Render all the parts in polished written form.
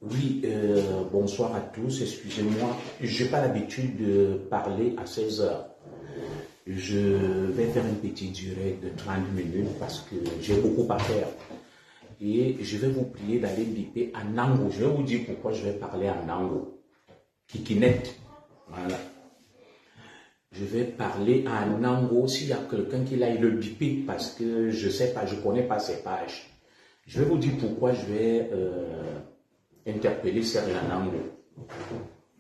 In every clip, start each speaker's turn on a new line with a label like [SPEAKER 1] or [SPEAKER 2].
[SPEAKER 1] Oui, bonsoir à tous. Excusez-moi, je n'ai pas l'habitude de parler à 16 heures. Je vais faire une petite durée de 30 minutes parce que j'ai beaucoup à faire. Et je vais vous prier d'aller biper en ango. Je vais vous dire pourquoi je vais parler en ango. Kikinet. Voilà. Je vais parler en ango. S'il y a quelqu'un qui aille le biper parce que je ne sais pas, je ne connais pas ces pages. Je vais vous dire pourquoi je vais interpeller Serge Anango.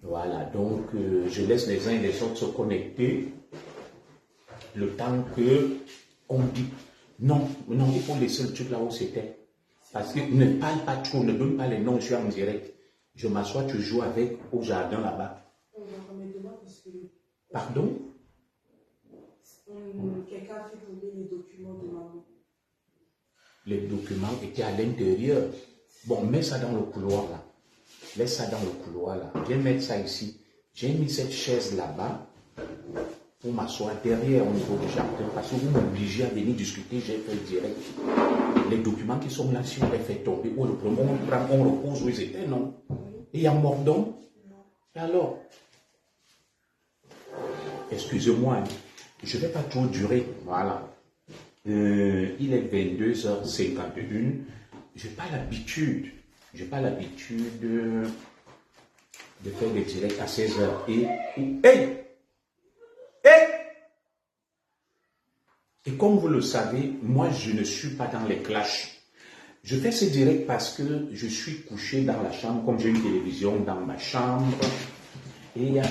[SPEAKER 1] Voilà, donc je laisse les uns et les autres se connecter le temps que on dit. Non, non, il faut laisser le truc là où c'était. Parce que ne parle pas trop, ne donne pas les noms, je suis en direct. Je m'assois toujours avec au jardin là-bas. Pardon?
[SPEAKER 2] Quelqu'un a fait tomber les documents de maman.
[SPEAKER 1] Les documents étaient à l'intérieur. Bon, mets ça dans le couloir là. Laisse ça dans le couloir là. Viens mettre ça ici. J'ai mis cette chaise là-bas pour m'asseoir derrière au niveau du jardin parce que vous m'obligez à venir discuter. J'ai fait direct. Les documents qui sont là, si on les fait tomber, on repose où ils étaient, non? Et il y a Mordon. Et alors? Excusez-moi, je ne vais pas trop durer. Voilà. Il est 22h51. Je n'ai pas l'habitude. Je n'ai pas l'habitude de faire des directs à 16 heures. Et comme vous le savez, moi, je ne suis pas dans les clashs. Je fais ces directs parce que je suis couché dans la chambre, comme j'ai une télévision dans ma chambre. Et il y a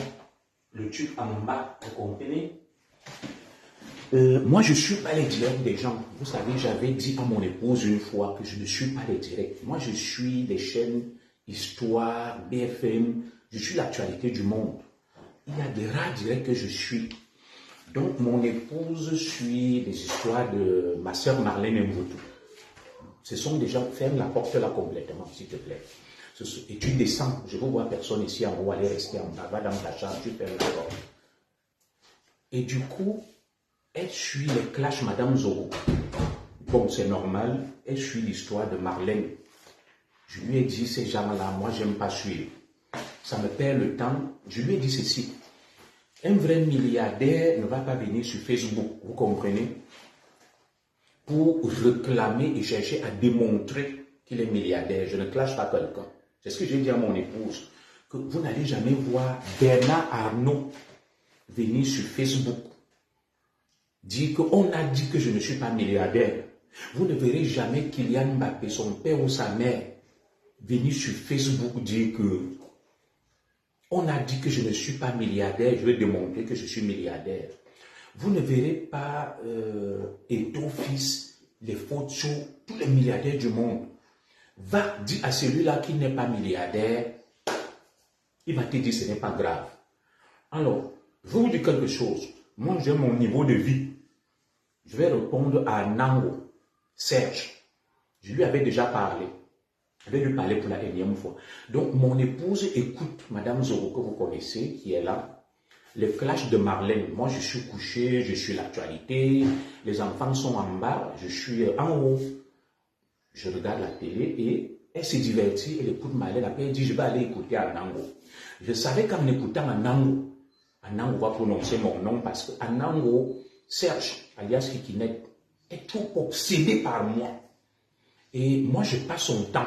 [SPEAKER 1] le truc en bas, vous comprenez? Moi, je ne suis pas les directs des gens. Vous savez, j'avais dit à mon épouse une fois que je ne suis pas les directs. Moi, je suis les chaînes Histoire, BFM. Je suis l'actualité du monde. Il y a des rares directs que je suis. Donc, mon épouse suit les histoires de ma soeur Marlène Mvoutou. Ce sont des gens, ferme la porte là complètement, s'il te plaît. Et tu descends, je ne vois personne ici en haut, aller rester en bas, va dans ta chambre, tu fermes la porte. Et du coup, elle suit les clashs Madame Zoro. Bon, c'est normal, elle suit l'histoire de Marlène. Je lui ai dit, ces gens-là, moi, je n'aime pas suivre. Ça me perd le temps. Je lui ai dit ceci. Un vrai milliardaire ne va pas venir sur Facebook, vous comprenez, pour réclamer et chercher à démontrer qu'il est milliardaire. Je ne clash pas quelqu'un. C'est ce que j'ai dit à mon épouse, que vous n'allez jamais voir Bernard Arnault venir sur Facebook dire qu'on a dit que je ne suis pas milliardaire. Vous ne verrez jamais Kylian Mbappé, son père ou sa mère, venir sur Facebook dire que on a dit que je ne suis pas milliardaire, je vais démontrer que je suis milliardaire. Vous ne verrez pas Eto'o fils, les photos, tous les milliardaires du monde. Va dire à celui-là qui n'est pas milliardaire, il va te dire ce n'est pas grave. Alors, je vais vous dire quelque chose. Moi, j'ai mon niveau de vie. Je vais répondre à Nango, Serge. Je lui avais déjà parlé. Je vais lui parler pour la énième fois. Donc, mon épouse écoute Madame Zoro, que vous connaissez, qui est là. Le clash de Marlène. Moi, je suis couché, je suis l'actualité. Les enfants sont en bas, je suis en haut. Je regarde la télé et elle se divertit. Elle écoute Marlène. Après, elle dit, je vais aller écouter Anango. Je savais qu'en écoutant Anango, Anango va prononcer mon nom parce que Anango, Serge, alias Kikinet, est trop obsédé par moi. Et moi, je passe son temps.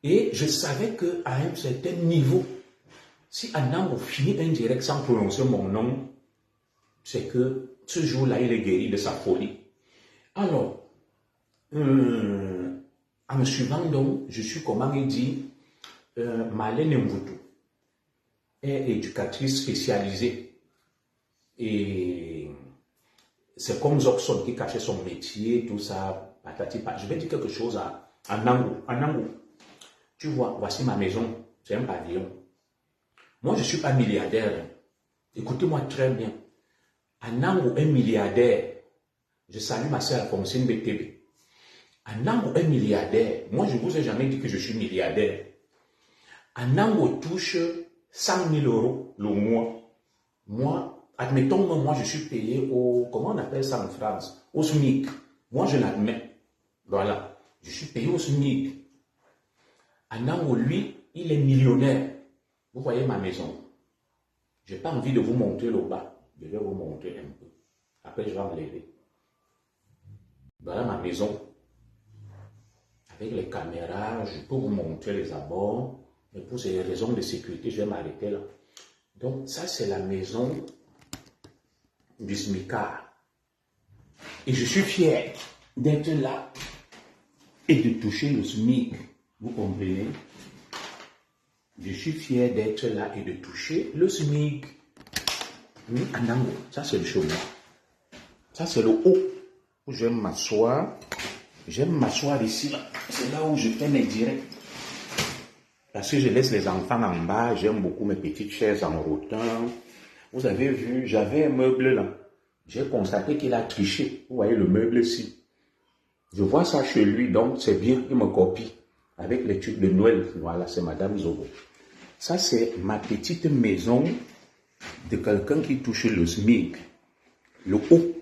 [SPEAKER 1] Et je savais qu'à un certain niveau, si Anango finit un direct sans prononcer mon nom, c'est que ce jour-là, il est guéri de sa folie. Alors, en me suivant donc, je suis, comment il dit, Marlène Mvoutou est éducatrice spécialisée. Et c'est comme Zoxon qui cachait son métier, tout ça, patati patati. Je vais dire quelque chose à Anango. Anango, tu vois, voici ma maison, c'est un pavillon. Moi, je ne suis pas milliardaire. Écoutez-moi très bien. Anango est milliardaire. Je salue ma soeur Alphonsine BTB. Anango est milliardaire. Moi, je ne vous ai jamais dit que je suis milliardaire. Anango touche 100 000 € le mois. Moi, admettons, moi, je suis payé au, comment on appelle ça en France? Au SMIC. Moi, je l'admets. Voilà. Je suis payé au SMIC. Anango, lui, il est millionnaire. Vous voyez ma maison. Je n'ai pas envie de vous montrer le bas. Je vais vous montrer un peu. Après, je vais enlever. Voilà ma maison. Avec les caméras, je peux vous montrer les abords. Mais pour ces raisons de sécurité, je vais m'arrêter là. Donc, ça, c'est la maison du smicard. Et je suis fier d'être là et de toucher le SMIC. Vous comprenez? Je suis fier d'être là et de toucher le SMIC. Anango, ça c'est le chemin. Ça c'est le haut où j'aime m'asseoir. J'aime m'asseoir ici. C'est là où je fais mes directs. Parce que je laisse les enfants en bas. J'aime beaucoup mes petites chaises en rotin. Vous avez vu, j'avais un meuble là. J'ai constaté qu'il a triché. Vous voyez le meuble ici. Je vois ça chez lui, donc c'est bien, il me copie. Avec les trucs de Noël. Voilà, c'est Madame Zobo. Ça, c'est ma petite maison de quelqu'un qui touche le SMIC. Le haut.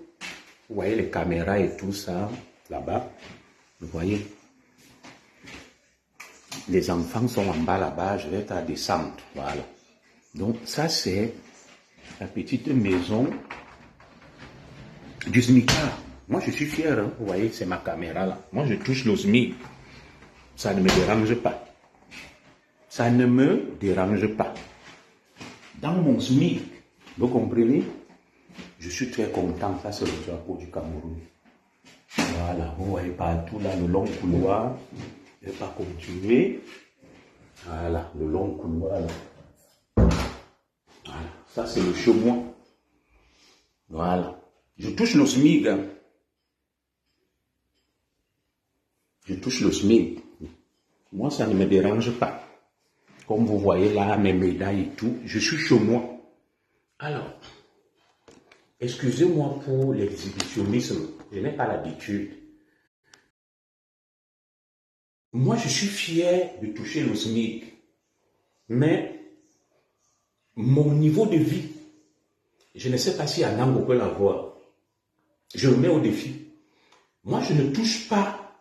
[SPEAKER 1] Vous voyez les caméras et tout ça, là-bas. Vous voyez. Les enfants sont en bas là-bas, je vais à descendre. Voilà. Donc, ça, c'est la petite maison du SMICard. Moi, je suis fier. Hein. Vous voyez, c'est ma caméra là. Moi, je touche le SMIC. Ça ne me dérange pas. Ça ne me dérange pas. Dans mon SMIC, vous comprenez? Je suis très content. Ça, c'est le drapeau du Cameroun. Voilà, vous voyez partout là, le long couloir. Je ne vais pas continuer. Voilà, le long couloir là. Voilà, ça c'est le chemin. Voilà. Je touche le SMIC. Hein. Je touche le SMIC. Moi, ça ne me dérange pas. Comme vous voyez là, mes médailles et tout, je suis chez moi. Alors, excusez-moi pour l'exhibitionnisme, je n'ai pas l'habitude. Moi, je suis fier de toucher le SMIC, mais mon niveau de vie, je ne sais pas si Anango peut l'avoir. Je le mets au défi. Moi, je ne touche pas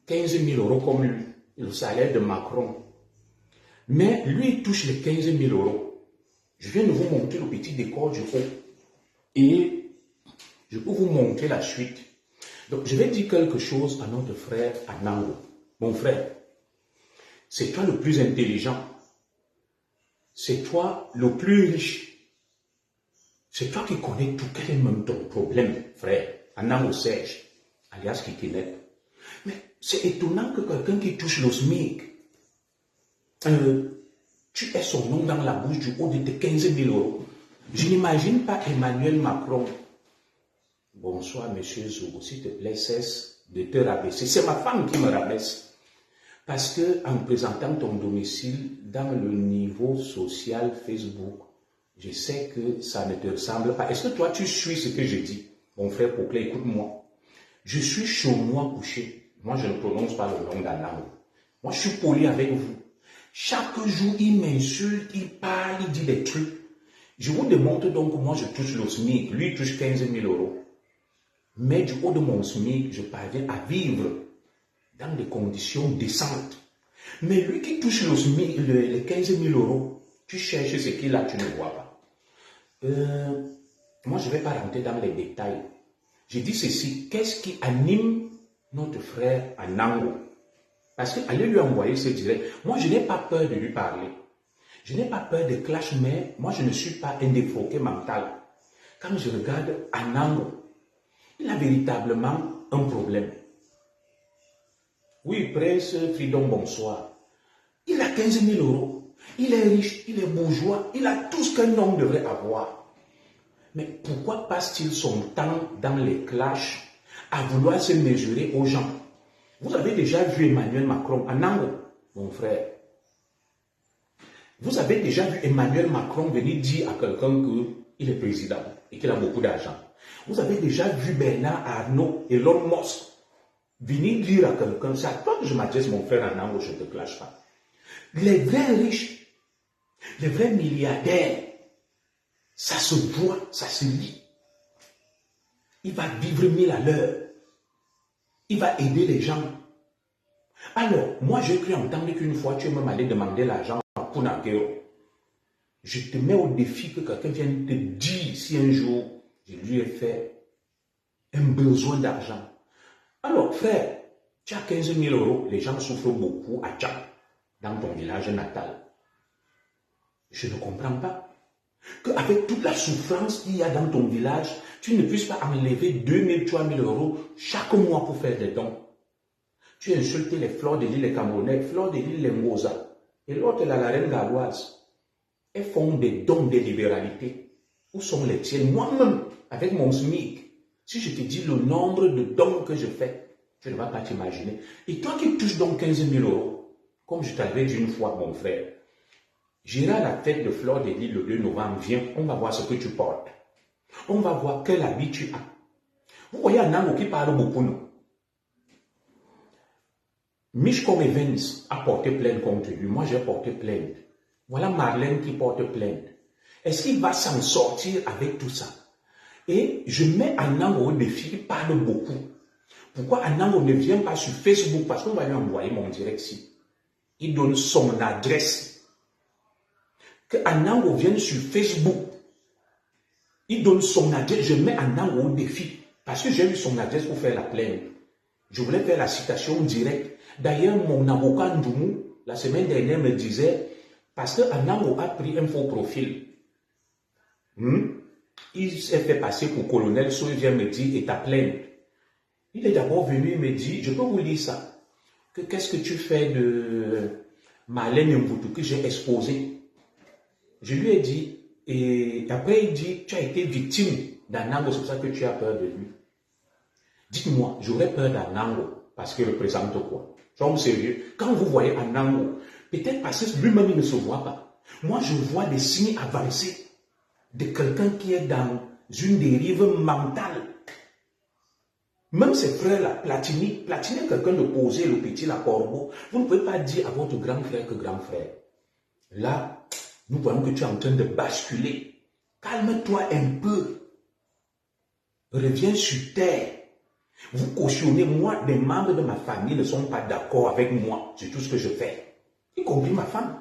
[SPEAKER 1] 15 000 euros comme lui, le salaire de Macron. Mais lui, il touche les 15 000 euros. Je viens de vous montrer le petit décor du haut. Et je peux vous montrer la suite. Donc, je vais dire quelque chose à notre frère Anango. Mon frère, c'est toi le plus intelligent. C'est toi le plus riche. C'est toi qui connais tout. Quel est même ton problème, frère? Anango Serge, alias Kikinet. Mais c'est étonnant que quelqu'un qui touche le SMIC, tu aies son nom dans la bouche du haut de tes 15 000 euros. Je n'imagine pas Emmanuel Macron. Bonsoir, monsieur Zogo, s'il te plaît, cesse de te rabaisser. C'est ma femme qui me rabaisse. Parce que en présentant ton domicile dans le niveau social Facebook, je sais que ça ne te ressemble pas. Est-ce que toi, tu suis ce que je dis? Mon frère Poplet, écoute-moi. Je suis chez moi couché. Moi, je ne prononce pas le nom d'Anango. Moi, je suis poli avec vous. Chaque jour, il m'insulte, il parle, il dit des trucs. Je vous démontre donc que moi, je touche le SMIC. Lui, il touche 15 000 euros. Mais du haut de mon SMIC, je parviens à vivre dans des conditions décentes. Mais lui qui touche le SMIC, les 15 000 euros, tu cherches ce qu'il a, tu ne vois pas. Moi, je ne vais pas rentrer dans les détails. Je dis ceci, qu'est-ce qui anime notre frère Anango? Parce qu'allez lui envoyer ce direct. Moi, je n'ai pas peur de lui parler. Je n'ai pas peur de clash, mais moi, je ne suis pas un défroqué mental. Quand je regarde Anango, il a véritablement un problème. Oui, Prince Freedom, bonsoir. Il a 15 000 euros. Il est riche, il est bourgeois, il a tout ce qu'un homme devrait avoir. Mais pourquoi passe-t-il son temps dans les clashs à vouloir se mesurer aux gens? Vous avez déjà vu Emmanuel Macron, Anango, mon frère. Vous avez déjà vu Emmanuel Macron venir dire à quelqu'un qu'il est président et qu'il a beaucoup d'argent. Vous avez déjà vu Bernard Arnault et Elon Musk venir dire à quelqu'un, c'est à toi que je m'adresse, mon frère Anango, je ne te clash pas. Les vrais riches, les vrais milliardaires, ça se voit, ça se lit. Il va vivre 1000 à l'heure. Il va aider les gens. Alors, moi, j'ai cru entendre qu'une fois, tu es même allé demander l'argent à Punakeo. Je te mets au défi que quelqu'un vienne te dire si un jour, je lui ai fait un besoin d'argent. Alors, frère, tu as 15 000 euros, les gens souffrent beaucoup à Tchad, dans ton village natal. Je ne comprends pas qu'avec toute la souffrance qu'il y a dans ton village, tu ne puisses pas enlever 2 000, 3 000 euros chaque mois pour faire des dons. Tu as insulté les Fleurs de l'île, les Camerounais, Fleurs de l'île, les Ngoza, et l'autre, la reine Galoise. Elles font des dons de libéralité. Où sont les tiennes? Moi-même, avec mon SMIC, si je te dis le nombre de dons que je fais, tu ne vas pas t'imaginer. Et toi qui touches donc 15 000 euros, comme je t'avais dit une fois, mon frère, j'irai à la tête de Fleur de l'île le 2 novembre, viens, on va voir ce que tu portes. On va voir quel habit tu as. Vous voyez un homme qui parle beaucoup, non? Mishcom Evans a porté plainte contre lui. Moi, j'ai porté plainte. Voilà Marlène qui porte plainte. Est-ce qu'il va s'en sortir avec tout ça? Et je mets Anango au défi qui parle beaucoup. Pourquoi Anango ne vient pas sur Facebook? Parce qu'on va lui envoyer mon direct ici. Il donne son adresse. Que Anango vienne sur Facebook. Il donne son adresse. Je mets Anango au défi. Parce que j'ai eu son adresse pour faire la plainte. Je voulais faire la citation directe. D'ailleurs, mon avocat Ndoumou, la semaine dernière, me disait, parce que Anango a pris un faux profil. Il s'est fait passer pour colonel, soit il vient me dire, et ta plainte. Il est d'abord venu, il me dit, je peux vous lire ça. Qu'est-ce que tu fais de Marlène Mboutou que j'ai exposé? Je lui ai dit, et après il dit, tu as été victime d'Anango, c'est pour ça que tu as peur de lui. Dites-moi, j'aurais peur d'Anango parce qu'il représente quoi? Soyons sérieux. Quand vous voyez Anango, peut-être parce que lui-même il ne se voit pas. Moi, je vois des signes avancés de quelqu'un qui est dans une dérive mentale. Même ses frères-là, Platini est quelqu'un de posé, le petit, la corbeau. Vous ne pouvez pas dire à votre grand frère que grand frère. Là, nous voyons que tu es en train de basculer. Calme-toi un peu. Reviens sur terre. Vous cautionnez, moi, des membres de ma famille ne sont pas d'accord avec moi sur tout ce que je fais, y compris ma femme.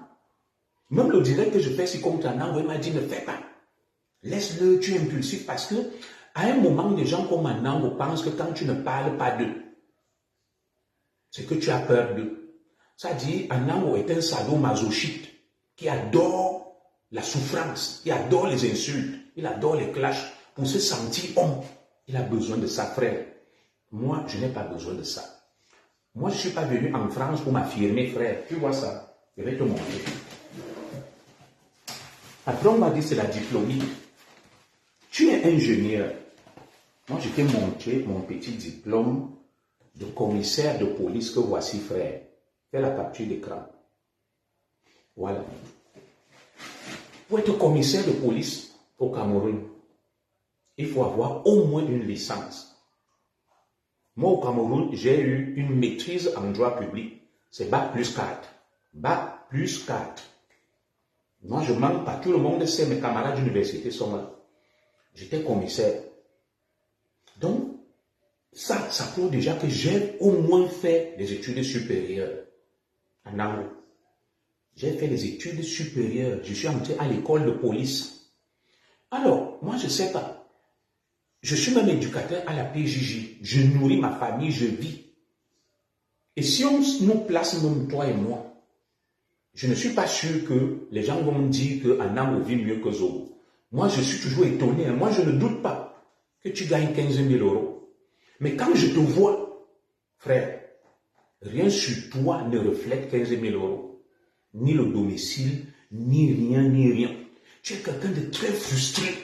[SPEAKER 1] Même le direct que je fais si contre Anango, il m'a dit ne fais pas. Laisse-le, tu es impulsif parce que à un moment, des gens comme Anango pensent que quand tu ne parles pas d'eux, c'est que tu as peur d'eux. Ça dit, Anango est un sadomasochiste qui adore la souffrance, qui adore les insultes, il adore les clashs. Pour se sentir homme, il a besoin de sa frère. Moi, je n'ai pas besoin de ça. Moi, je ne suis pas venu en France pour m'affirmer, frère. Tu vois ça? Je vais te montrer. Après, on m'a dit c'est la diplômie. Tu es ingénieur. Moi, je t'ai montré mon petit diplôme de commissaire de police que voici, frère. Fais la capture d'écran. Voilà. Pour être commissaire de police au Cameroun, il faut avoir au moins une licence. Moi, au Cameroun, j'ai eu une maîtrise en droit public. C'est Bac plus 4. Bac plus 4. Moi, je ne manque pas. Tout le monde sait, mes camarades d'université sont là. J'étais commissaire. Donc, ça prouve déjà que j'ai au moins fait des études supérieures en anglais. J'ai fait des études supérieures. Je suis entré à l'école de police. Alors, moi, je ne sais pas. Je suis même éducateur à la PJJ. Je nourris ma famille, je vis. Et si on nous place, même toi et moi, je ne suis pas sûr que les gens vont me dire qu'Anango vit mieux que Zobo. Moi, je suis toujours étonné. Moi, je ne doute pas que tu gagnes 15 000 euros. Mais quand je te vois, frère, rien sur toi ne reflète 15 000 euros. Ni le domicile, ni rien. Tu es quelqu'un de très frustré.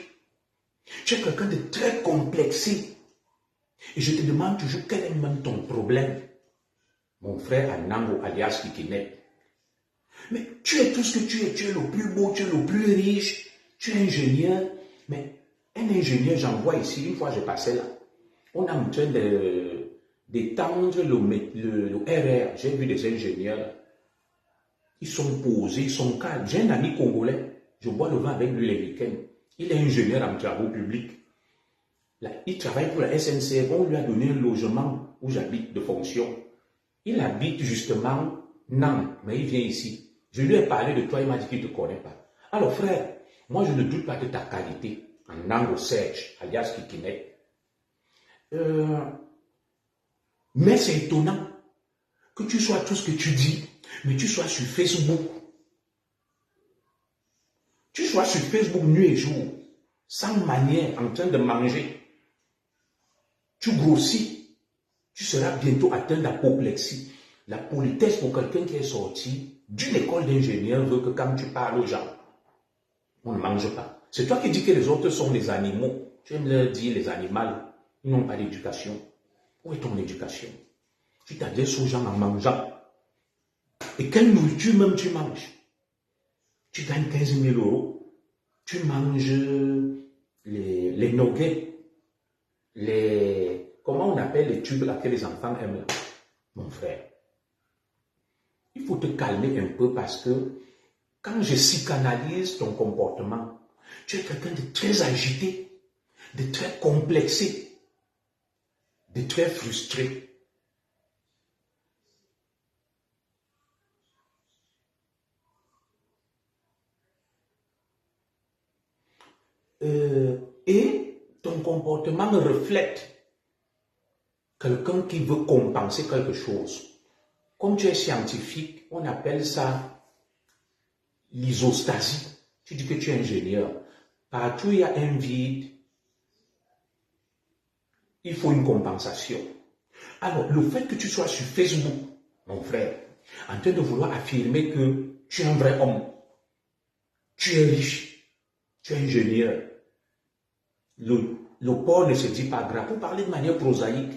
[SPEAKER 1] Tu es quelqu'un de très complexé. Et je te demande toujours quel est même ton problème. Mon frère Anango alias Kikinet. Mais tu es tout ce que tu es le plus beau, tu es le plus riche, tu es ingénieur. Mais un ingénieur, j'en vois ici, une fois je passais là. On est en train d'étendre le RR. J'ai vu des ingénieurs. Ils sont posés, ils sont calmes. J'ai un ami congolais, je bois le vin avec lui les week-ends. Il est ingénieur en travaux publics. Là, il travaille pour la SNCF. On lui a donné un logement où j'habite de fonction. Il habite justement Nang, mais il vient ici. Je lui ai parlé de toi, il m'a dit qu'il ne te connaît pas. Alors frère, moi je ne doute pas de ta qualité en Nango Serge, alias Kikinet. Mais c'est étonnant que tu sois tout ce que tu dis, mais tu sois sur Facebook. Tu sois sur Facebook nuit et jour, sans manière, en train de manger. Tu grossis, tu seras bientôt atteint d'apoplexie. La politesse pour quelqu'un qui est sorti d'une école d'ingénieur veut que quand tu parles aux gens, on ne mange pas. C'est toi qui dis que les autres sont des animaux. Tu aimes leur dire les animaux, ils n'ont pas d'éducation. Où est ton éducation? Tu t'adresses aux gens en mangeant. Et quelle nourriture même tu manges? Tu gagnes 15 000 euros. Tu manges les nuggets, comment on appelle les tubes là que les enfants aiment là? Mon frère, il faut te calmer un peu parce que quand je psychanalyse ton comportement, tu es quelqu'un de très agité, de très complexé, de très frustré. Et ton comportement reflète quelqu'un qui veut compenser quelque chose. Comme tu es scientifique, on appelle ça l'isostasie. Tu dis que tu es ingénieur. Partout où il y a un vide, il faut une compensation. Alors, le fait que tu sois sur Facebook, mon frère, en train de vouloir affirmer que tu es un vrai homme, tu es riche, tu es ingénieur, le porc ne se dit pas gras. Pour parler de manière prosaïque,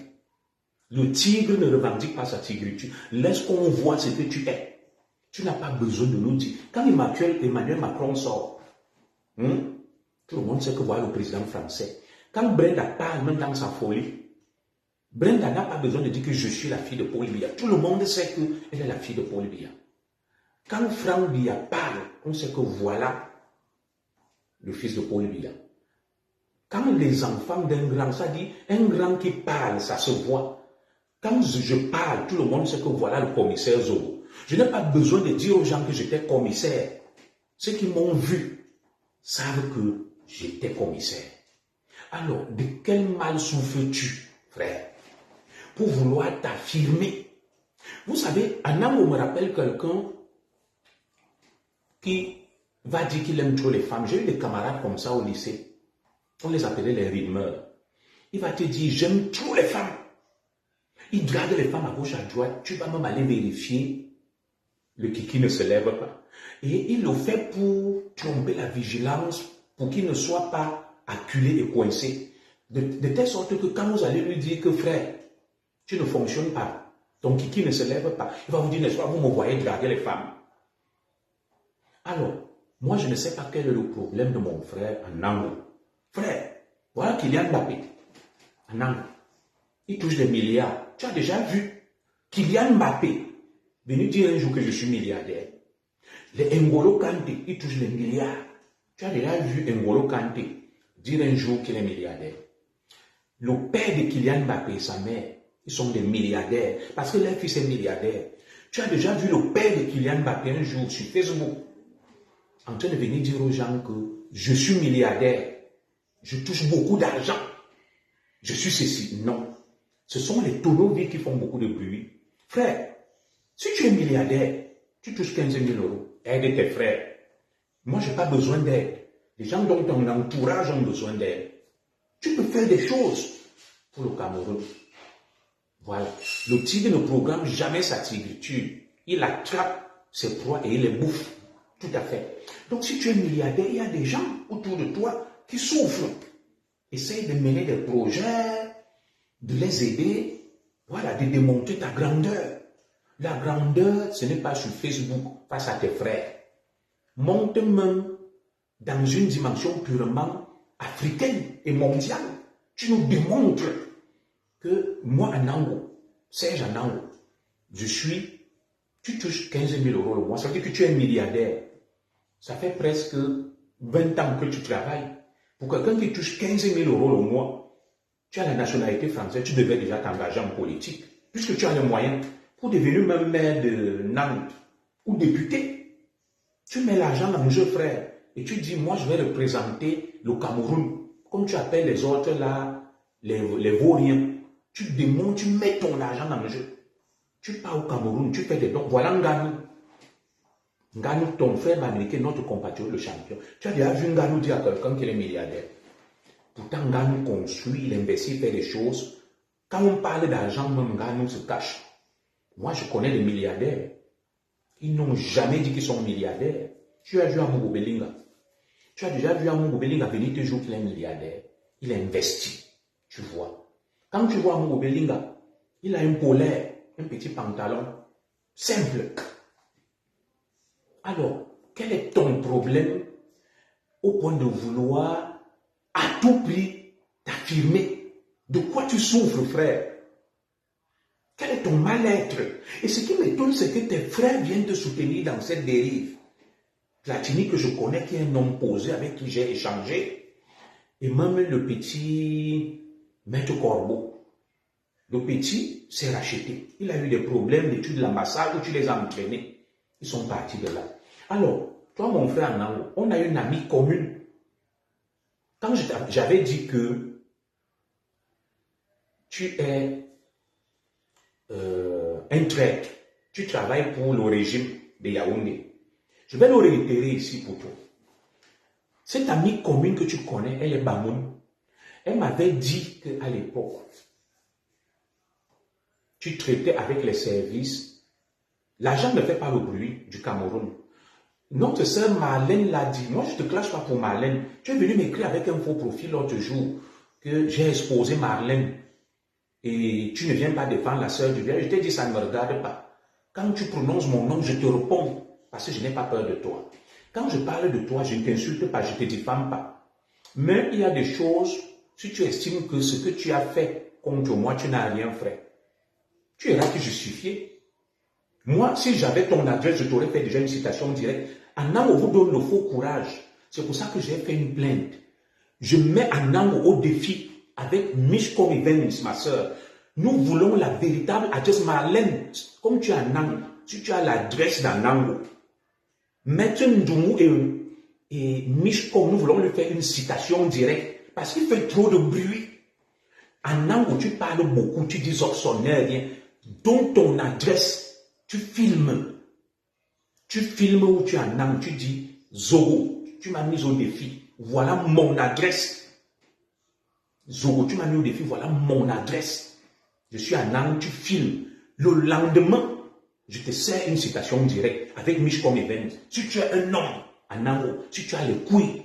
[SPEAKER 1] le tigre ne revendique pas sa tigritude. Laisse qu'on voit ce que tu es. Tu n'as pas besoin de nous dire. Quand Emmanuel Macron sort, tout le monde sait que voilà le président français. Quand Brenda parle, même dans sa folie, Brenda n'a pas besoin de dire que je suis la fille de Paul Biya. Tout le monde sait qu'elle est la fille de Paul Biya. Quand Franck Biya parle, on sait que voilà le fils de Paul Biya. Quand les enfants d'un grand, ça dit, un grand qui parle, ça se voit. Quand je parle, tout le monde sait que voilà le commissaire Zobo. Je n'ai pas besoin de dire aux gens que j'étais commissaire. Ceux qui m'ont vu savent que j'étais commissaire. Alors, de quel mal souffres-tu, frère, pour vouloir t'affirmer? Vous savez, Anamo me rappelle quelqu'un qui va dire qu'il aime trop les femmes. J'ai eu des camarades comme ça au lycée. On les appelait les rimeurs. Il va te dire, j'aime trop les femmes. Il drague les femmes à gauche, à droite. Tu vas même aller vérifier. Le kiki ne se lève pas. Et il le fait pour tromper la vigilance, pour qu'il ne soit pas acculé et coincé. De telle sorte que quand vous allez lui dire que frère, tu ne fonctionnes pas, ton kiki ne se lève pas, il va vous dire, n'est-ce pas, vous me voyez draguer les femmes. Alors, moi je ne sais pas quel est le problème de mon frère en Ango. Frère, voilà Kylian Mbappé en Ango. Il touche des milliards. Tu as déjà vu Kylian Mbappé venir dire un jour que je suis milliardaire. Les N'Golo Kanté, ils touchent les milliards. Tu as déjà vu N'Golo Kanté dire un jour qu'il est milliardaire. Le père de Kylian Mbappé et sa mère, ils sont des milliardaires parce que leur fils est milliardaire. Tu as déjà vu le père de Kylian Mbappé un jour sur Facebook en train de venir dire aux gens que je suis milliardaire, je touche beaucoup d'argent, je suis ceci. Non. Ce sont les tonneaux vides qui font beaucoup de bruit. Frère, si tu es milliardaire, tu touches 15 000 euros, aide tes frères. Moi, je n'ai pas besoin d'aide. Les gens dont ton entourage ont besoin d'aide. Tu peux faire des choses pour le Cameroun. Voilà. Le tigre ne programme jamais sa tigritude. Il attrape ses proies et il les bouffe. Tout à fait. Donc, si tu es milliardaire, il y a des gens autour de toi qui souffrent. Essaye de mener des projets, de les aider, voilà, de démontrer ta grandeur. La grandeur, ce n'est pas sur Facebook face à tes frères. Monte même dans une dimension purement africaine et mondiale. Tu nous démontres que moi, en Ango, Serge en Ango, tu touches 15 000 euros le mois. Ça veut dire que tu es milliardaire. Ça fait presque 20 ans que tu travailles. Pour quelqu'un qui touche 15 000 euros le mois, tu as la nationalité française, tu devais déjà t'engager en politique, puisque tu as les moyens. pour devenir même maire de Nantes ou député. Tu mets l'argent dans le jeu, frère, et tu dis, moi, je vais représenter le Cameroun, comme tu appelles les autres là, les vauriens. Tu démontes, tu mets ton argent dans le jeu. Tu pars au Cameroun, tu fais des dons. Voilà Nganou. Nganou, ton frère américain, notre compatriote, le champion. Tu as déjà vu Nganou dire à quelqu'un qu'il est milliardaire. Pourtant, Nganou construit, il investit, il fait des choses. Quand on parle d'argent, même Nganou se cache. Moi, je connais des milliardaires. Ils n'ont jamais dit qu'ils sont milliardaires. Tu as vu Amogo Belinga. Tu as déjà vu Amogo Belinga venir te dire qu'il est milliardaire. Il investit. Tu vois. Quand tu vois Amogo Belinga, il a un polaire, un petit pantalon simple. Alors, quel est ton problème au point de vouloir à tout prix t'affirmer? De quoi tu souffres, frère? Quel est ton mal-être? Et ce qui m'étonne, c'est que tes frères viennent te soutenir dans cette dérive. Platini, que je connais, qui est un homme posé, avec qui j'ai échangé, et même le petit Maître Corbeau. Le petit s'est racheté. Il a eu des problèmes d'études de l'ambassade où tu les as entraînés. Ils sont partis de là. Alors, toi, mon frère Nango, on a une amie commune. Quand j'avais dit que tu es un traître, tu travailles pour le régime de Yaoundé, je vais le réitérer ici pour toi. Cette amie commune que tu connais, elle est Bamoun. Elle m'avait dit qu'à l'époque, tu traitais avec les services. L'argent ne fait pas le bruit du Cameroun. Notre sœur Marlène l'a dit. Moi, je ne te clash pas pour Marlène. Tu es venu m'écrire avec un faux profil l'autre jour que j'ai exposé Marlène. Et tu ne viens pas défendre la sœur du bien. Je t'ai dit, ça ne me regarde pas. Quand tu prononces mon nom, je te réponds parce que je n'ai pas peur de toi. Quand je parle de toi, je ne t'insulte pas, je ne te diffame pas. Mais il y a des choses, si tu estimes que ce que tu as fait contre moi, tu n'as rien fait, tu iras te justifier. Moi, si j'avais ton adresse, je t'aurais fait déjà une citation directe. Anango vous donne le faux courage. C'est pour ça que j'ai fait une plainte. Je mets Anango au défi avec Mishcom Evans, ma soeur. Nous voulons la véritable adresse. Marlène, comme tu as Anango, si tu as l'adresse d'Anango, Maître Ndoumou et Mishcom, nous voulons lui faire une citation directe parce qu'il fait trop de bruit. Anango, tu parles beaucoup, tu dis Oxoner, rien. Donne ton adresse. Tu filmes où tu es en Nantes, tu dis Zogo, tu m'as mis au défi, voilà mon adresse. Zogo, tu m'as mis au défi, voilà mon adresse. Je suis en Nantes, tu filmes. Le lendemain, je te sers une citation directe avec Mishcom Evans. Si tu es un homme en Nantes, si tu as les couilles,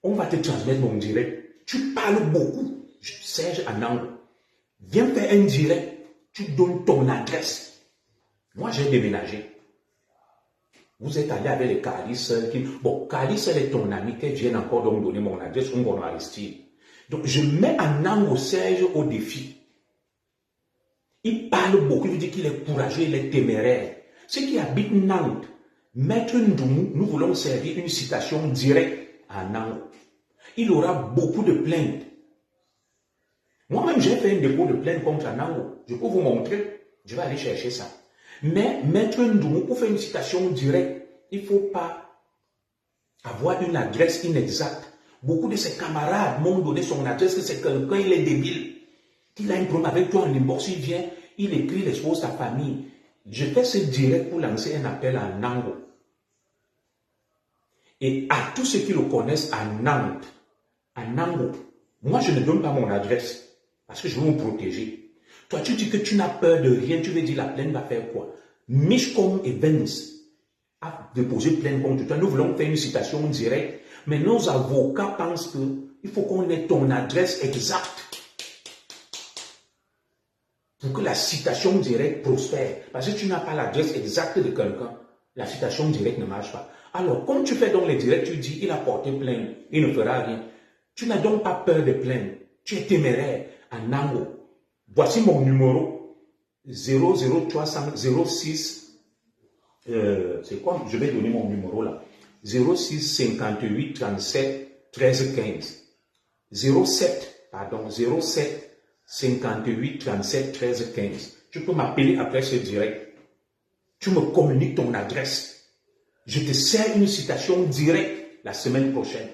[SPEAKER 1] on va te transmettre mon direct. Tu parles beaucoup, Serge en Nantes. Viens faire un direct, tu donnes ton adresse. Moi, j'ai déménagé. Vous êtes allé avec les Calis. Bon, Calis, elle est ton ami, qu'elle vienne encore donc donner mon adresse, on va Aristide. Donc, je mets Anango Serge au défi. Il parle beaucoup, il dit qu'il est courageux, il est téméraire. Ceux qui habitent Nantes, Maître Ndoumou, nous voulons servir une citation directe à Anango. Il aura beaucoup de plaintes. Moi-même, j'ai fait un dépôt de plainte contre Anango. Je peux vous montrer. Je vais aller chercher ça. Mais Maître Ndoumou, pour faire une citation directe, il ne faut pas avoir une adresse inexacte. Beaucoup de ses camarades m'ont donné son adresse, que c'est quelqu'un, il est débile. Il a un problème avec toi en inbox, il vient, il écrit, il expose sa famille. Je fais ce direct pour lancer un appel à Nango. Et à tous ceux qui le connaissent à Nantes, à Nango, moi je ne donne pas mon adresse parce que je veux me protéger. Toi, tu dis que tu n'as peur de rien, tu veux dire la plainte va faire quoi? Mishcom Evans a déposé plainte contre toi. Nous voulons faire une citation directe, mais nos avocats pensent qu'il faut qu'on ait ton adresse exacte pour que la citation directe prospère. Parce que tu n'as pas l'adresse exacte de quelqu'un, la citation directe ne marche pas. Alors, comme tu fais donc les directs, tu dis il a porté plainte, il ne fera rien. Tu n'as donc pas peur de plainte. Tu es téméraire à Nango. Voici mon numéro 00306. C'est quoi? Je vais donner mon numéro là. 06 58 37 13 15. 07 58 37 13 15. Tu peux m'appeler après ce direct. tu me communiques ton adresse. Je te sers une citation directe la semaine prochaine.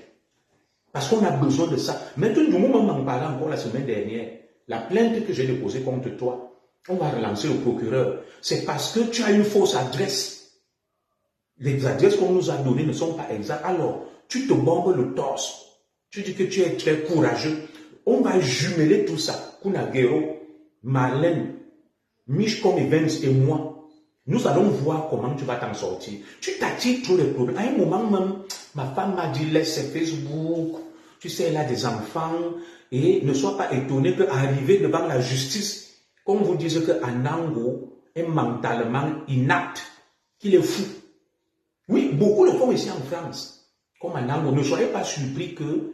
[SPEAKER 1] Parce qu'on a besoin de ça. Maintenant, du moment où on en parlait encore la semaine dernière, la plainte que j'ai déposée contre toi, on va relancer le procureur. C'est parce que tu as une fausse adresse. Les adresses qu'on nous a données ne sont pas exactes. Alors, tu te bombes le torse. Tu dis que tu es très courageux. On va jumeler tout ça. Kunagero, Marlène, Mishcom Evans et moi. Nous allons voir comment tu vas t'en sortir. Tu t'attires tous les problèmes. À un moment même, ma femme m'a dit, laisse Facebook. Tu sais, elle a des enfants. Et ne sois pas étonné qu'arriver devant la justice, qu'on vous dise qu'Anango est mentalement inapte, qu'il est fou. Oui, beaucoup le font ici en France. Comme Anango, ne soyez pas surpris que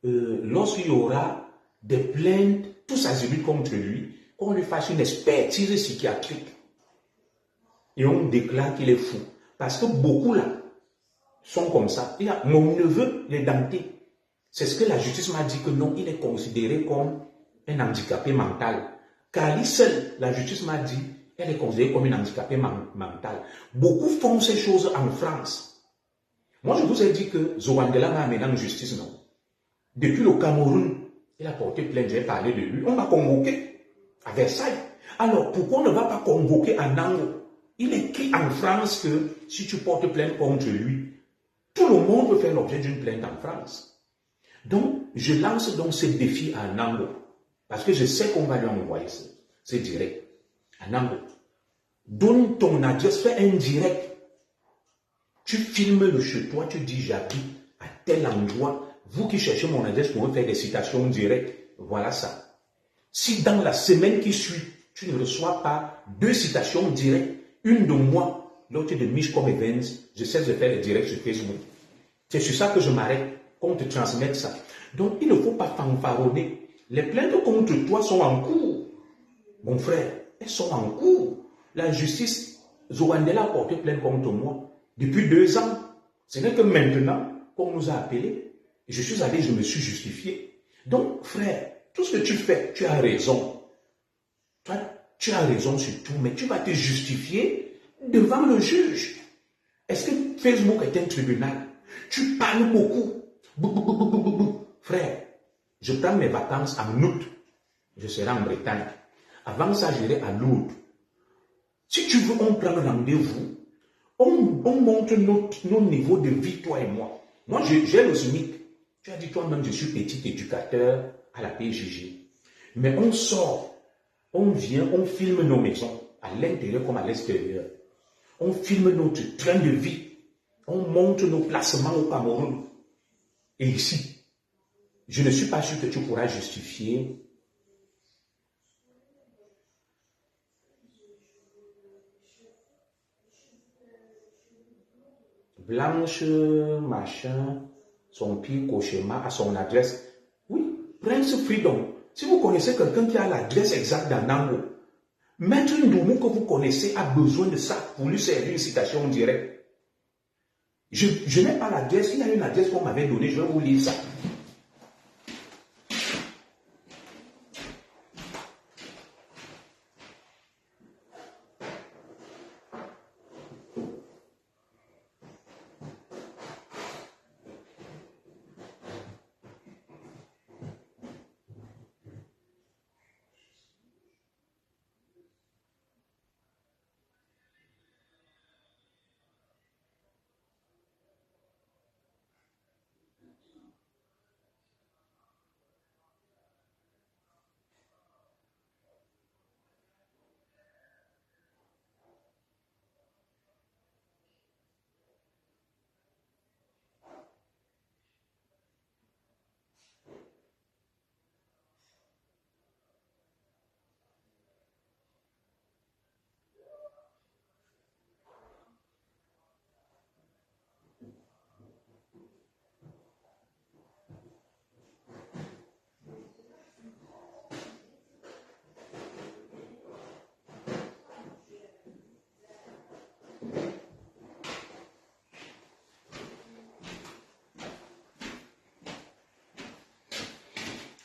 [SPEAKER 1] lorsqu'il y aura des plaintes, tous azimuts contre lui, qu'on lui fasse une expertise psychiatrique. Et on déclare qu'il est fou. Parce que beaucoup là sont comme ça. Il y a mon neveu, il est denté. C'est ce que la justice m'a dit que non, il est considéré comme un handicapé mental. Car lui seul, la justice m'a dit, elle est considérée comme une handicapée mentale. Beaucoup font ces choses en France. Moi, je vous ai dit que Zowandela m'a amené en justice, non? Depuis le Cameroun, il a porté plainte, j'ai parlé de lui. On m'a convoqué à Versailles. Alors, pourquoi on ne va pas convoquer Anango? Il écrit en France que si tu portes plainte contre lui, tout le monde peut faire l'objet d'une plainte en France. Donc, je lance donc ce défi à Anango. Parce que je sais qu'on va lui envoyer c'est direct. Anango, donne ton adresse, fais un direct. Tu filmes le chez toi, tu dis j'habite à tel endroit. Vous qui cherchez mon adresse pour faire des citations directes, voilà ça. Si dans la semaine qui suit, tu ne reçois pas 2 citations directes, une de moi, l'autre de Mishcom Evans, je sais de faire des directs sur Facebook. C'est sur ça que je m'arrête, qu'on te transmette ça. Donc, il ne faut pas fanfaronner. Les plaintes contre toi sont en cours. Mon frère, elles sont en cours. La justice, Zowandela a porté plainte contre moi depuis 2 ans. Ce n'est que maintenant qu'on nous a appelés. Je suis allé, je me suis justifié. Donc, frère, tout ce que tu fais, tu as raison. Toi, tu as raison sur tout, mais tu vas te justifier devant le juge. Est-ce que Facebook est un tribunal? Tu parles beaucoup. Frère, je prends mes vacances en août. Je serai en Bretagne. Avant ça, j'irai à Lourdes. Si tu veux, on prend rendez-vous. On montre nos niveaux de vie, toi et moi. Moi, j'ai le SMIC. Tu as dit toi-même, je suis petit éducateur à la PJJ. Mais on sort, on vient, on filme nos maisons, à l'intérieur comme à l'extérieur. On filme notre train de vie. On montre nos placements au Cameroun. Et ici, je ne suis pas sûr que tu pourras justifier. Blanche, machin, son pire cauchemar à son adresse. Oui, Prince Freedom. Si vous connaissez quelqu'un qui a l'adresse exacte d'Anango, Maître Ndoumou que vous connaissez a besoin de ça pour lui servir une citation directe. Je n'ai pas l'adresse, il y a une adresse qu'on m'avait donnée, je vais vous lire ça.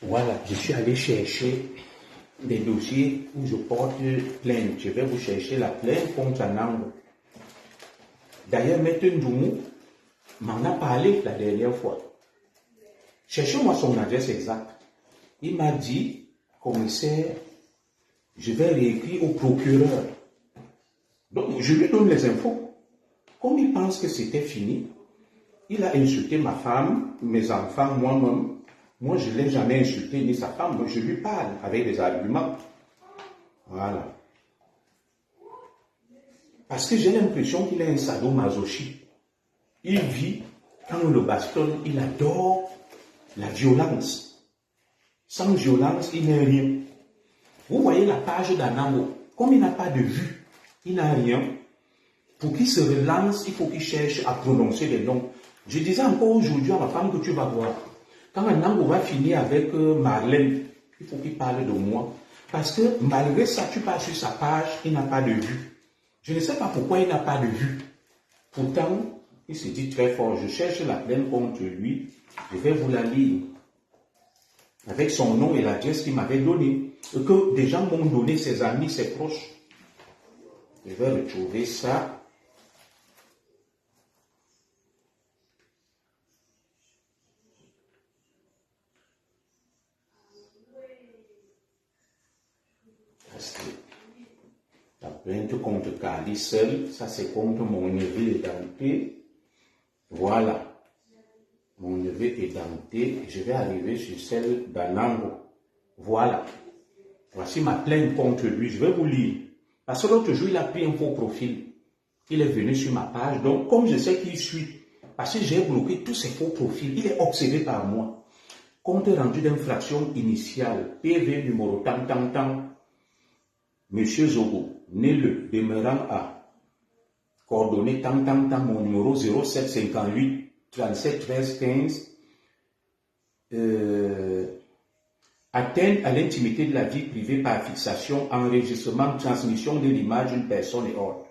[SPEAKER 1] Voilà, je suis allé chercher des dossiers où je porte plainte. Je vais vous chercher la plainte contre Anango. D'ailleurs, Maître Ndoumou m'en a parlé la dernière fois. Cherchez-moi son adresse exacte. Il m'a dit, commissaire, je vais réécrire au procureur. Donc, je lui donne les infos. Comme il pense que c'était fini, il a insulté ma femme, mes enfants, moi-même. Moi, je ne l'ai jamais insulté, ni sa femme. Donc, je lui parle avec des arguments. Voilà. Parce que j'ai l'impression qu'il est un sadomasochiste. Il vit, quand on le bastonne, il adore la violence. Sans violence, il n'est rien. Vous voyez la page d'Anango. Comme il n'a pas de vue, il n'a rien. Pour qu'il se relance, il faut qu'il cherche à prononcer les noms. Je disais encore aujourd'hui à ma femme que tu vas voir. Quand Anango va finir avec Marlène, il faut qu'il parle de moi. Parce que malgré ça, tu pars sur sa page, il n'a pas de vue. Je ne sais pas pourquoi il n'a pas de vue. Pourtant, il se dit très fort, je cherche la plainte contre lui, je vais vous la lire. Avec son nom et l'adresse qu'il m'avait donné. Que des gens m'ont donné, ses amis, ses proches. Je vais retrouver ça. La plainte contre Kali seul, ça c'est contre mon neveu édenté. Voilà. Mon neveu édenté. Je vais arriver sur celle d'Anango. Voilà. Voici ma plainte contre lui. Je vais vous lire. Parce que l'autre jour, il a pris un faux profil. Il est venu sur ma page. Donc, comme je sais qu'il suit, parce que j'ai bloqué tous ces faux profils, il est obsédé par moi. Compte rendu d'infraction initiale, PV numéro tant. Monsieur Zogo, né le, demeurant à, coordonnées tant, mon numéro 0758 37 13 15, atteinte à l'intimité de la vie privée par fixation, enregistrement, transmission de l'image d'une personne et autres.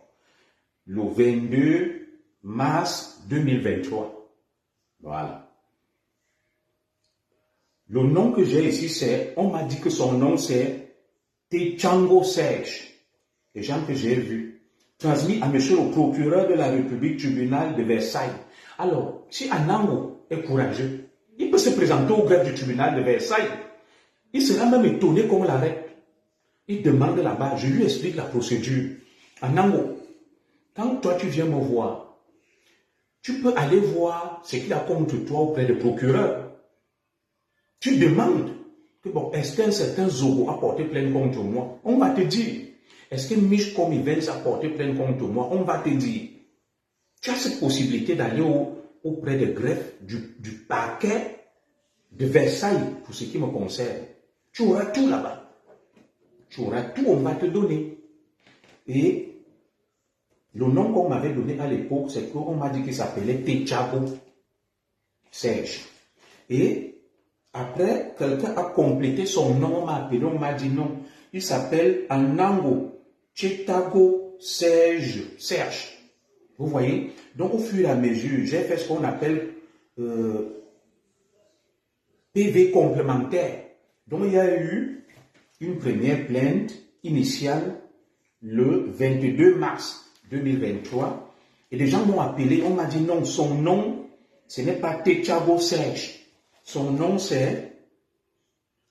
[SPEAKER 1] Le 22 mars 2023. Voilà. Le nom que j'ai ici, c'est, on m'a dit que son nom c'est Techango Serge, les gens que j'ai vus, transmis à monsieur le procureur de la République, tribunal de Versailles. Alors, si Anango est courageux, il peut se présenter au greffe du tribunal de Versailles. Il sera même étonné qu'on l'arrête. Il demande là-bas, je lui explique la procédure. Anango, quand toi tu viens me voir, tu peux aller voir ce qu'il a contre toi auprès du procureur. Tu demandes que bon, est-ce qu'un certain Zogo a porté plainte contre moi? On va te dire. Est-ce que Mich Comivens a porté plainte contre moi? On va te dire. Tu as cette possibilité d'aller auprès des greffes du parquet de Versailles, pour ce qui me concerne. Tu auras tout là-bas. Tu auras tout, on va te donner. Et le nom qu'on m'avait donné à l'époque, c'est qu'on m'a dit qu'il s'appelait Techango Serge. Et après, quelqu'un a complété son nom, on m'a appelé, on m'a dit non. Il s'appelle Anango Techango Serge. Vous voyez? Donc, au fur et à mesure, j'ai fait ce qu'on appelle PV complémentaire. Donc, il y a eu une première plainte initiale le 22 mars 2023. Et les gens m'ont appelé, on m'a dit non, son nom, ce n'est pas Techango Serge. Son nom, c'est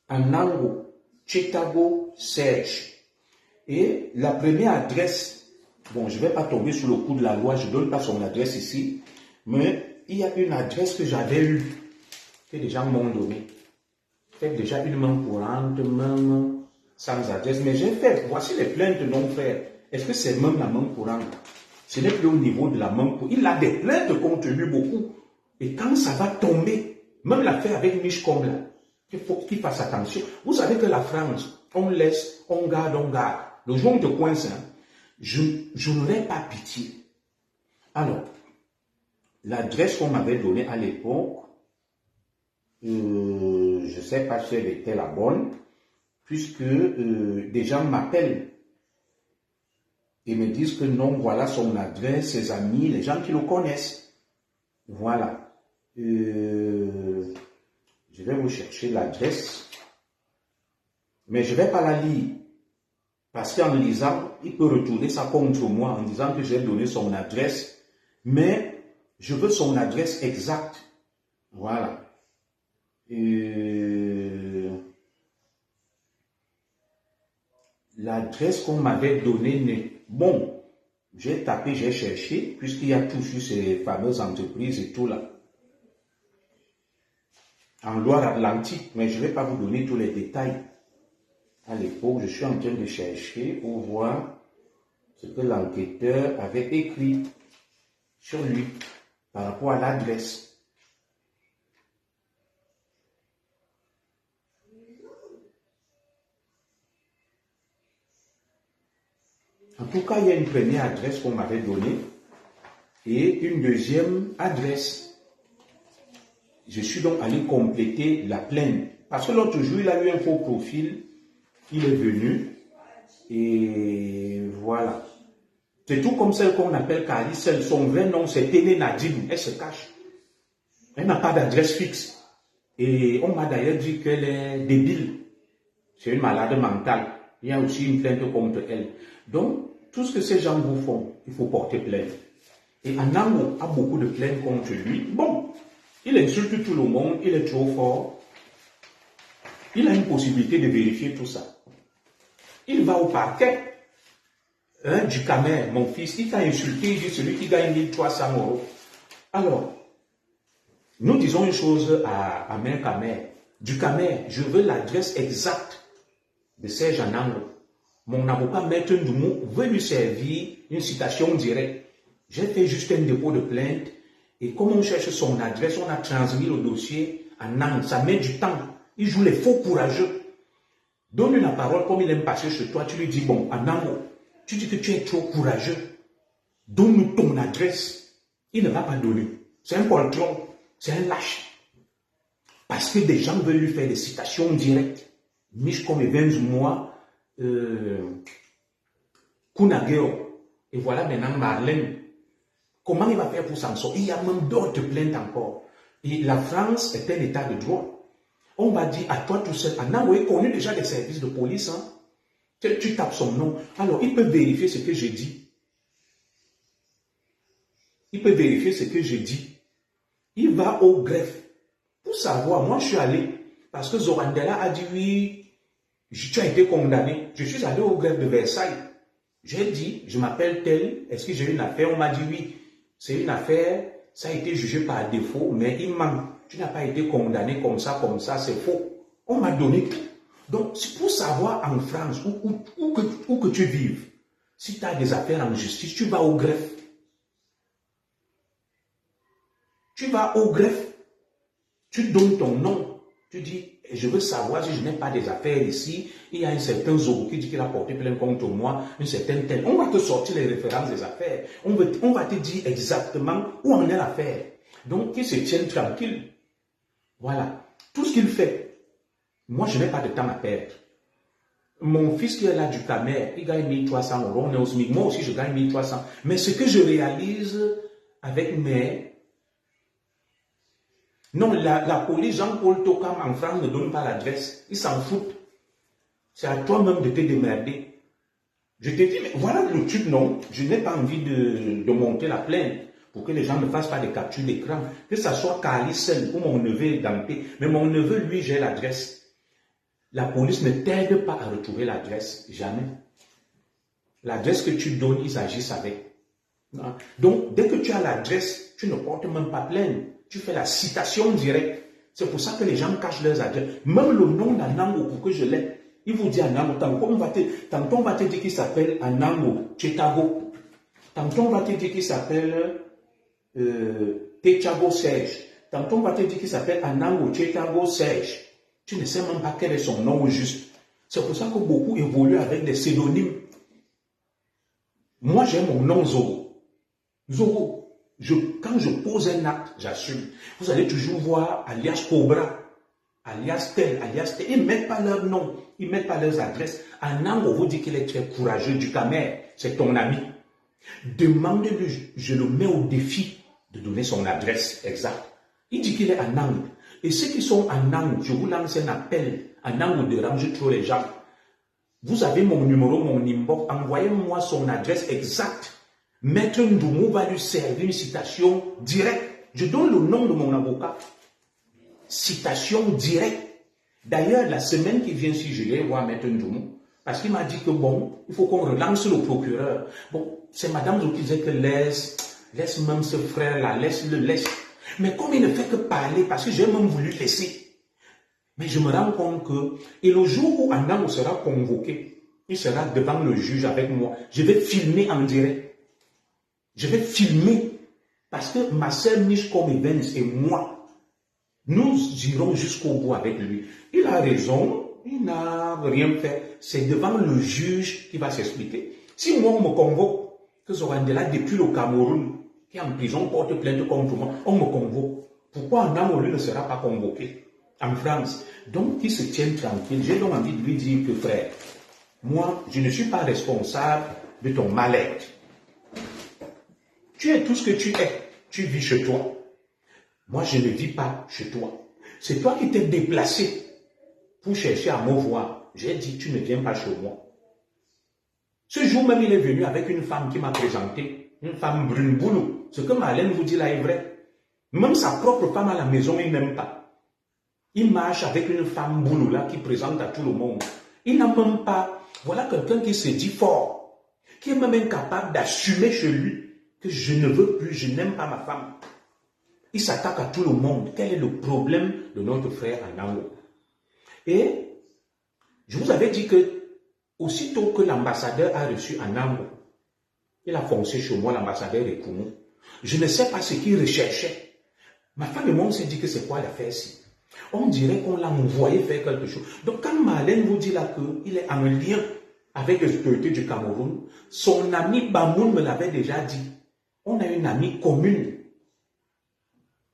[SPEAKER 1] Anango Techango Serge. Et la première adresse, bon, je ne vais pas tomber sous le coup de la loi, je ne donne pas son adresse ici, mais il y a une adresse que j'avais eue, que les gens m'ont donnée. Fait déjà une main courante, même sans adresse, mais j'ai fait, voici les plaintes non faites. Est-ce que c'est même la main courante? Ce n'est plus au niveau de la main courante. Il a des plaintes contre lui beaucoup. Et quand ça va tomber, même l'affaire avec Michcom, là, il faut qu'il fasse attention. Vous savez que la France, on laisse, on garde. Le jour où on te coince, hein, je n'aurais pas pitié. Alors, l'adresse qu'on m'avait donnée à l'époque, je ne sais pas si elle était la bonne, puisque des gens m'appellent et me disent que non, voilà son adresse, ses amis, les gens qui le connaissent. Voilà. Je vais vous chercher l'adresse, mais je ne vais pas la lire, parce qu'en lisant, il peut retourner ça contre moi en disant que j'ai donné son adresse Mais je veux son adresse exacte. Voilà. L'adresse qu'on m'avait donnée n'est... Bon, j'ai tapé, j'ai cherché, puisqu'il y a tout sur ces fameuses entreprises et tout là. En Loire-Atlantique, mais je ne vais pas vous donner tous les détails. À l'époque, je suis en train de chercher pour voir ce que l'enquêteur avait écrit sur lui par rapport à l'adresse. En tout cas, il y a une première adresse qu'on m'avait donnée et une deuxième adresse. Je suis donc allé compléter la plainte. Parce que l'autre jour, il a eu un faux profil. Il est venu. Et voilà. C'est tout comme celle qu'on appelle Carissel. Son vrai nom, c'est Téné Nadim. Elle se cache. Elle n'a pas d'adresse fixe. Et on m'a d'ailleurs dit qu'elle est débile. C'est une malade mentale. Il y a aussi une plainte contre elle. Donc, tout ce que ces gens vous font, il faut porter plainte. Et Anango a beaucoup de plaintes contre lui. Bon, il insulte tout le monde, il est trop fort. Il a une possibilité de vérifier tout ça. Il va au parquet. Du Camer, mon fils, il t'a insulté, il dit celui qui gagne 1300 €. Alors, nous disons une chose à Mère Camer. Du Camer, je veux l'adresse exacte de Serge Anango. Mon avocat, Maître Ndoumou, veut lui servir une citation directe. J'ai fait juste un dépôt de plainte et comme on cherche son adresse, on a transmis le dossier à Nantes. Ça met du temps. Il joue les faux courageux. Donne-lui la parole comme il aime passer chez toi. Tu lui dis, bon, Anango, tu dis que tu es trop courageux. Donne-nous ton adresse. Il ne va pas donner. C'est un poltron. C'est un lâche. Parce que des gens veulent lui faire des citations directes. Mich comme 20 mois. Kunageo. Et voilà maintenant Marlène. Comment il va faire pour s'en sortir? Il y a même d'autres plaintes encore. Et la France est un état de droit. On va dire à toi tout seul, Anango est connu déjà des services de police. Hein? Tu tapes son nom. Alors il peut vérifier ce que j'ai dit. Il peut vérifier ce que j'ai dit. Il va au greffe. Pour savoir, moi je suis allé. Parce que Zorandela a dit oui. Tu as été condamné. Je suis allé au greffe de Versailles. J'ai dit, je m'appelle tel. Est-ce que j'ai une affaire? On m'a dit oui. C'est une affaire. Ça a été jugé par défaut, mais il manque. Tu n'as pas été condamné comme ça, c'est faux. On m'a donné tout. Donc, c'est pour savoir en France, où que tu vives, si tu as des affaires en justice, tu vas au greffe. Tu vas au greffe. Tu donnes ton nom. Tu dis, je veux savoir si je n'ai pas des affaires ici. Il y a un certain Zogo qui dit qu'il a porté plainte contre moi, une certaine telle. On va te sortir les références des affaires. On va te dire exactement où en est l'affaire. Donc, qu'il se tienne tranquille. Voilà. Tout ce qu'il fait, moi, je n'ai pas de temps à perdre. Mon fils qui est là du Camer, il gagne 1300 €. On est au SMIC. Moi aussi, je gagne 1300. Mais ce que je réalise avec mes... Non, la police, Jean-Paul Tokam en France ne donne pas l'adresse. Ils s'en foutent. C'est à toi-même de te démerder. Je te dis, mais voilà le truc, non. Je n'ai pas envie de monter la plainte pour que les gens ne fassent pas des captures d'écran. Que ça soit Kali seul ou mon neveu Dampé. Mais mon neveu, lui, j'ai l'adresse. La police ne t'aide pas à retrouver l'adresse. Jamais. L'adresse que tu donnes, ils agissent avec. Donc, dès que tu as l'adresse, tu ne portes même pas plainte. Tu fais la citation directe. C'est pour ça que les gens cachent leurs adresses. Même le nom d'Anango, pour que je l'aie. Il vous dit Anango. Tantôt on va te dire qu'il s'appelle Anango Chetago. Tantôt on va te dire qu'il s'appelle Techago Serge. Tantôt on va te dire qu'il s'appelle Anango Chetago Serge. Tu ne sais même pas quel est son nom au juste. C'est pour ça que beaucoup évoluent avec des pseudonymes. Moi j'ai mon nom Zogo. Zogo. Quand je pose un acte, j'assume. Vous allez toujours voir alias Cobra, alias tel. Ils ne mettent pas leur nom, ils ne mettent pas leurs adresses. Anango vous dit qu'il est très courageux du Camer, c'est ton ami. Demandez-lui, je le mets au défi de donner son adresse exacte. Il dit qu'il est à Nantes. Et ceux qui sont à Nantes, je vous lance un appel. À Nantes, dérange trop les gens. Vous avez mon numéro, mon inbox, envoyez-moi son adresse exacte. Maître Ndoumou va lui servir une citation directe. Je donne le nom de mon avocat. Citation directe. D'ailleurs, la semaine qui vient, si je vais voir Maître Ndoumou, parce qu'il m'a dit que bon, il faut qu'on relance le procureur. Bon, c'est Madame Zou qui disait que laisse même ce frère-là, laisse. Mais comme il ne fait que parler, parce que j'ai même voulu laisser. Mais je me rends compte que, et le jour où Anam sera convoqué, il sera devant le juge avec moi. Je vais filmer en direct. Je vais filmer. Parce que ma sœur Mich comme Evans et moi, nous irons jusqu'au bout avec lui. Il a raison, il n'a rien fait. C'est devant le juge qui va s'expliquer. Si moi on me convoque, que Zorandela depuis le Cameroun, qui est en prison, porte plainte contre moi, on me convoque. Pourquoi Anam ne sera pas convoqué en France? Donc qu'il se tienne tranquille. J'ai donc envie de lui dire que frère, moi je ne suis pas responsable de ton mal-être. Tu es tout ce que tu es. Tu vis chez toi. Moi, je ne vis pas chez toi. C'est toi qui t'es déplacé pour chercher à me voir. J'ai dit, tu ne viens pas chez moi. Ce jour même, il est venu avec une femme qui m'a présenté, une femme brune boulot. Ce que Marlène vous dit là est vrai. Même sa propre femme à la maison, il n'aime pas. Il marche avec une femme boulot là qui présente à tout le monde. Il n'a même pas... Voilà quelqu'un qui se dit fort, qui est même incapable d'assumer chez lui que je ne veux plus, je n'aime pas ma femme. Il s'attaque à tout le monde. Quel est le problème de notre frère Anango? Et je vous avais dit que aussitôt que l'ambassadeur a reçu Anango, il a foncé chez moi, l'ambassadeur est pour nous. Je ne sais pas ce qu'il recherchait. Ma femme et moi, on s'est dit que c'est quoi l'affaire-ci? On dirait qu'on l'a envoyé faire quelque chose. Donc quand Marlène vous dit là qu'il est en lien avec les autorités du Cameroun, son ami Bamoun me l'avait déjà dit. On a une amie commune,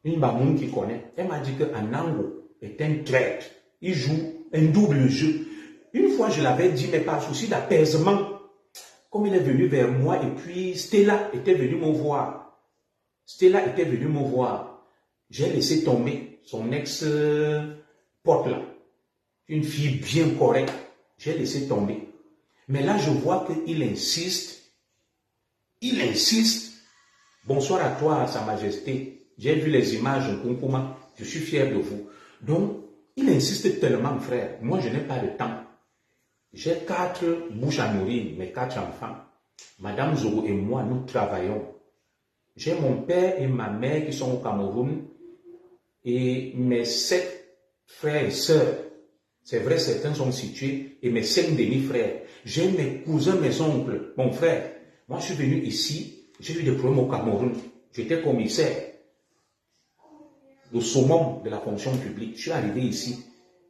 [SPEAKER 1] une Bamoun qui connaît. Elle m'a dit que Anango est un traître. Il joue un double jeu. Une fois, je l'avais dit, mais par souci d'apaisement, comme il est venu vers moi, et puis Stella était venue me voir. J'ai laissé tomber son ex-pote là. Une fille bien correcte. J'ai laissé tomber. Mais là, je vois qu'il insiste. Il insiste. Bonsoir à toi, Sa Majesté. J'ai vu les images en Kunkuma. Je suis fier de vous. Donc, il insiste tellement, frère. Moi, je n'ai pas de temps. J'ai 4 bouches à nourrir, mes 4 enfants. Madame Zogo et moi, nous travaillons. J'ai mon père et ma mère qui sont au Cameroun et mes 7 frères et sœurs. C'est vrai, certains sont situés et mes 5 demi-frères. J'ai mes cousins, mes oncles, mon frère. Moi, je suis venu ici. J'ai eu des problèmes au Cameroun. J'étais commissaire. Le summum de la fonction publique. Je suis arrivé ici.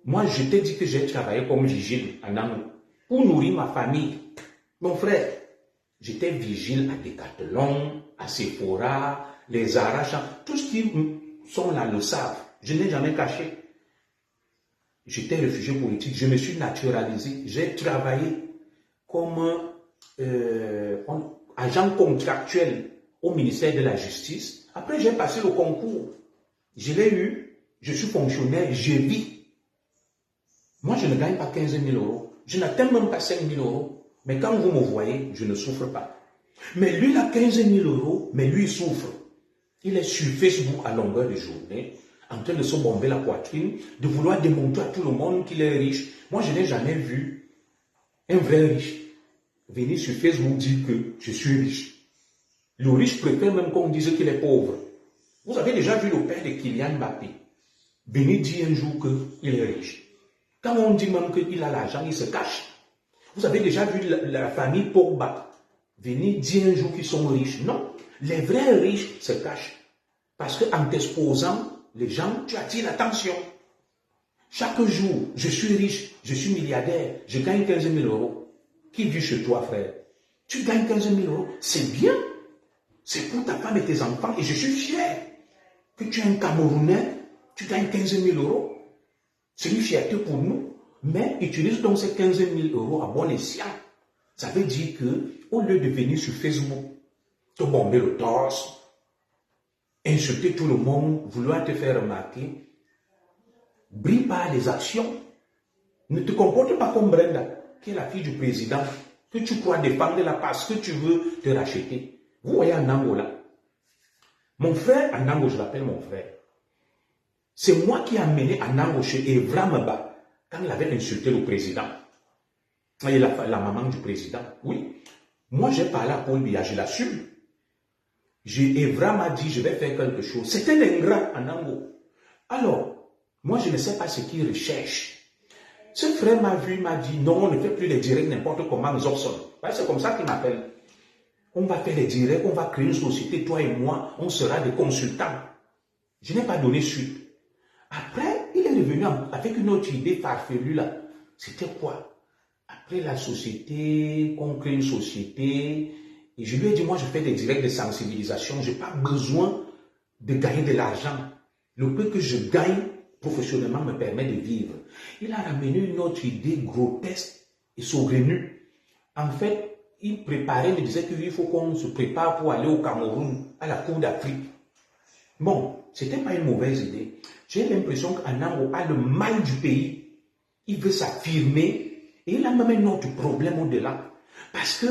[SPEAKER 1] Moi, je t'ai dit que j'ai travaillé comme vigile à Namou pour nourrir ma famille. Mon frère, j'étais vigile à Decathlon, à Sephora, les Arachans. Tous ceux qui sont là le savent. Je n'ai jamais caché. J'étais réfugié politique. Je me suis naturalisé. J'ai travaillé comme agent contractuel au ministère de la Justice. Après, j'ai passé le concours. Je l'ai eu. Je suis fonctionnaire. Je vis. Moi, je ne gagne pas 15 000 euros. Je n'atteins même pas 5 000 euros. Mais quand vous me voyez, je ne souffre pas. Mais lui, il a 15 000 euros, mais lui, il souffre. Il est sur Facebook à longueur de journée, en train de se bomber la poitrine, de vouloir démontrer à tout le monde qu'il est riche. Moi, je n'ai jamais vu un vrai riche venir sur Facebook dire que je suis riche. Le riche préfère même qu'on dise qu'il est pauvre. Vous avez déjà vu le père de Kylian Mbappé venir dire un jour qu'il est riche. Quand on dit même qu'il a l'argent, il se cache. Vous avez déjà vu la famille Pogba venir dire un jour qu'ils sont riches. Non, les vrais riches se cachent. Parce qu'en t'exposant, les gens, tu attires l'attention. Chaque jour, je suis riche, je suis milliardaire, je gagne 15 000 euros. Qui vit chez toi, frère? Tu gagnes 15 000 euros, c'est bien. C'est pour ta femme et tes enfants. Et je suis fier que tu es un Camerounais, tu gagnes 15 000 euros. C'est une fierté pour nous. Mais utilise donc ces 15 000 euros à bon escient. Ça veut dire que, au lieu de venir sur Facebook, te bomber le torse, insulter tout le monde, vouloir te faire remarquer, brille par les actions. Ne te comporte pas comme Brenda, qui est la fille du président, que tu crois défendre là parce que tu veux te racheter. Vous voyez en Angola, mon frère en Angola, je l'appelle mon frère. C'est moi qui ai amené en Angola chez Evra Maba quand il avait insulté le président. Et la maman du président. Oui. Moi, j'ai parlé à Paul Biya, je l'assume. Evra m'a dit, je vais faire quelque chose. C'est un ingrat en Angola. Alors, moi, je ne sais pas ce qu'il recherche. Ce frère m'a vu, il m'a dit, non, on ne fait plus les directs n'importe comment, Zobson. C'est comme ça qu'il m'appelle. On va faire les directs, on va créer une société, toi et moi, on sera des consultants. Je n'ai pas donné suite. Après, il est revenu avec une autre idée farfelue là. C'était quoi? Après la société, on crée une société. Et je lui ai dit, moi, je fais des directs de sensibilisation. Je n'ai pas besoin de gagner de l'argent. Le peu que je gagne professionnellement me permet de vivre. Il a ramené une autre idée grotesque et saugrenue. En fait, il préparait, il disait qu'il faut qu'on se prépare pour aller au Cameroun, à la Coupe d'Afrique. Bon, ce n'était pas une mauvaise idée. J'ai l'impression qu'Anango a le mal du pays. Il veut s'affirmer et il a même un autre problème au-delà. Parce que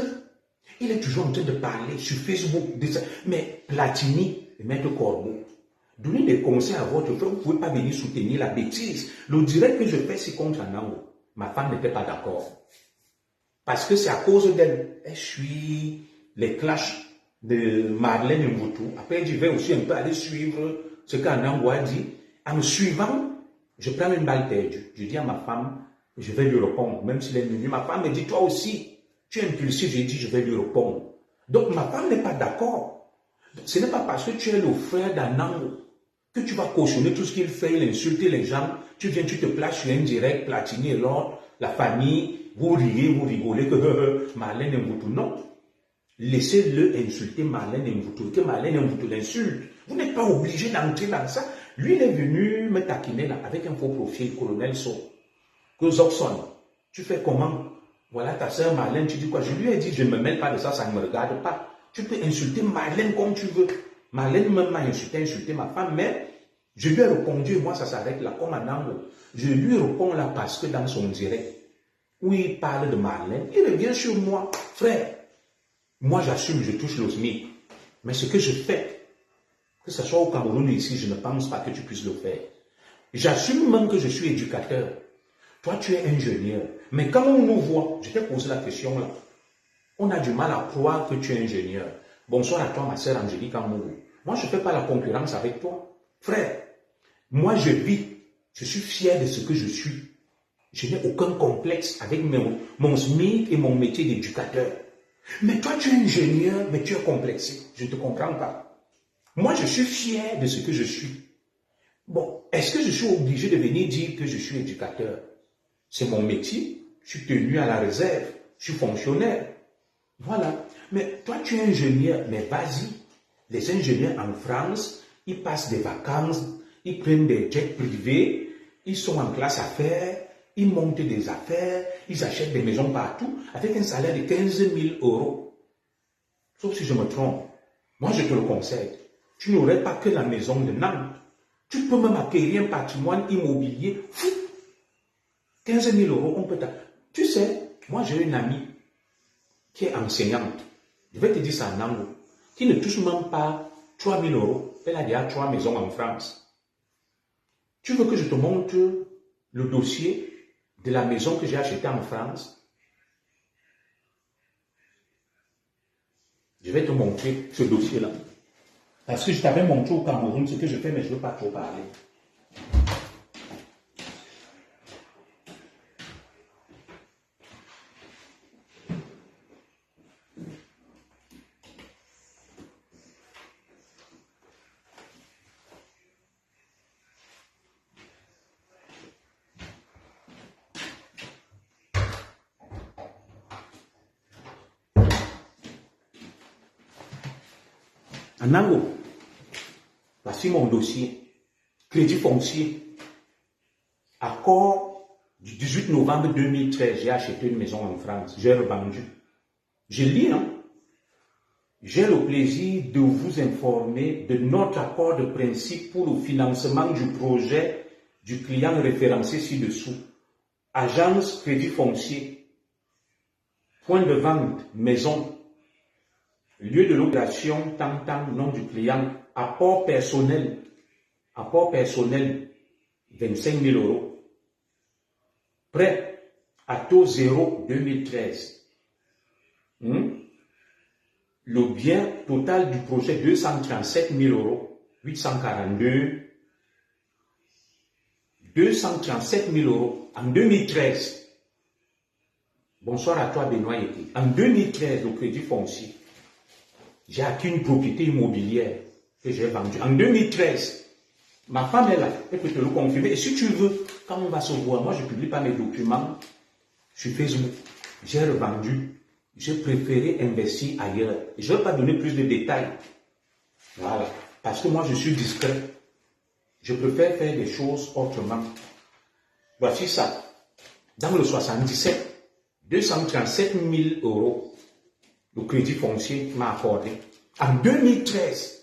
[SPEAKER 1] il est toujours en train de parler sur Facebook de ça. Mais Platini et Maître Corbeau, donnez des conseils à votre frère, vous ne pouvez pas venir soutenir la bêtise. Le direct que je fais, c'est contre Anango. Ma femme n'était pas d'accord. Parce que c'est à cause d'elle. Elle suit les clashs de Marlène Mvutu. Après, je vais aussi un peu aller suivre ce qu'Anango a dit. En me suivant, je prends une balle perdue. Je dis à ma femme, je vais lui répondre. Même s'il est venu, ma femme me dit, toi aussi, tu es impulsif. J'ai dit, je vais lui répondre. Donc, ma femme n'est pas d'accord. Ce n'est pas parce que tu es le frère d'Anango que tu vas cautionner tout ce qu'il fait, il insulte les gens. Tu viens, tu te places sur un direct, Platini et l'autre, la famille. Vous riez, vous rigolez que Marlène Mvutu. Non. Laissez-le insulter Marlène Mvutu. Que Marlène Mvutu l'insulte. Vous n'êtes pas obligé d'entrer dans ça. Lui, il est venu me taquiner là, avec un faux profil, colonel So. Que Zobson, tu fais comment? Voilà ta soeur Marlène, tu dis quoi? Je lui ai dit, je ne me mêle pas de ça, ça ne me regarde pas. Tu peux insulter Marlène comme tu veux. Marlène même m'a insulté ma femme, mais je lui ai répondu, et moi ça s'arrête là, comme un angle. Je lui réponds là parce que dans son direct, où il parle de Marlène, il revient sur moi. Frère, moi j'assume, je touche le SMIC. Mais ce que je fais, que ce soit au Cameroun ou ici, je ne pense pas que tu puisses le faire. J'assume même que je suis éducateur. Toi, tu es ingénieur. Mais quand on nous voit, je t'ai posé la question là, on a du mal à croire que tu es ingénieur. Bonsoir à toi, ma sœur Angélique Amourou. Moi, je ne fais pas la concurrence avec toi. Frère, moi, je vis. Je suis fier de ce que je suis. Je n'ai aucun complexe avec mon SMIC et mon métier d'éducateur. Mais toi, tu es ingénieur, mais tu es complexé. Je ne te comprends pas. Moi, je suis fier de ce que je suis. Bon, est-ce que je suis obligé de venir dire que je suis éducateur? C'est mon métier. Je suis tenu à la réserve. Je suis fonctionnaire. Voilà. Mais toi, tu es ingénieur, mais vas-y. Les ingénieurs en France, ils passent des vacances, ils prennent des jets privés, ils sont en classe affaires, ils montent des affaires, ils achètent des maisons partout avec un salaire de 15 000 €. Sauf si je me trompe. Moi, je te le conseille. Tu n'aurais pas que la maison de Nantes. Tu peux même acquérir un patrimoine immobilier fou. 15 000 €, on peut... Tu sais, moi, j'ai une amie qui est enseignante. Je vais te dire ça en anglais. Qui ne touche même pas 3 000 €. Elle a déjà 3 maisons en France. Tu veux que je te montre le dossier de la maison que j'ai achetée en France? Je vais te montrer ce dossier-là. Parce que je t'avais montré au Cameroun ce que je fais, mais je ne veux pas trop parler. Anango, voici mon dossier. Crédit foncier. Accord du 18 novembre 2013, j'ai acheté une maison en France. J'ai revendu. Je lis, hein. J'ai le plaisir de vous informer de notre accord de principe pour le financement du projet du client référencé ci-dessous. Agence Crédit Foncier. Point de vente, maison. Lieu de l'opération, tam-tam, nom du client, apport personnel, 25 000 euros. Prêt à taux 0 2013. Le bien total du projet 237 000 euros, 842, 237 000 euros en 2013. Bonsoir à toi Benoît Yeti. En 2013, au crédit foncier, j'ai acquis une propriété immobilière que j'ai vendue. En 2013, ma femme est là, elle peut te le confirmer. Et si tu veux, quand on va se voir, moi je ne publie pas mes documents sur Facebook. J'ai revendu. J'ai préféré investir ailleurs. Et je ne vais pas donner plus de détails. Voilà. Parce que moi je suis discret. Je préfère faire des choses autrement. Voici ça. Dans le 77, 237 000 euros, le crédit foncier m'a accordé. En 2013,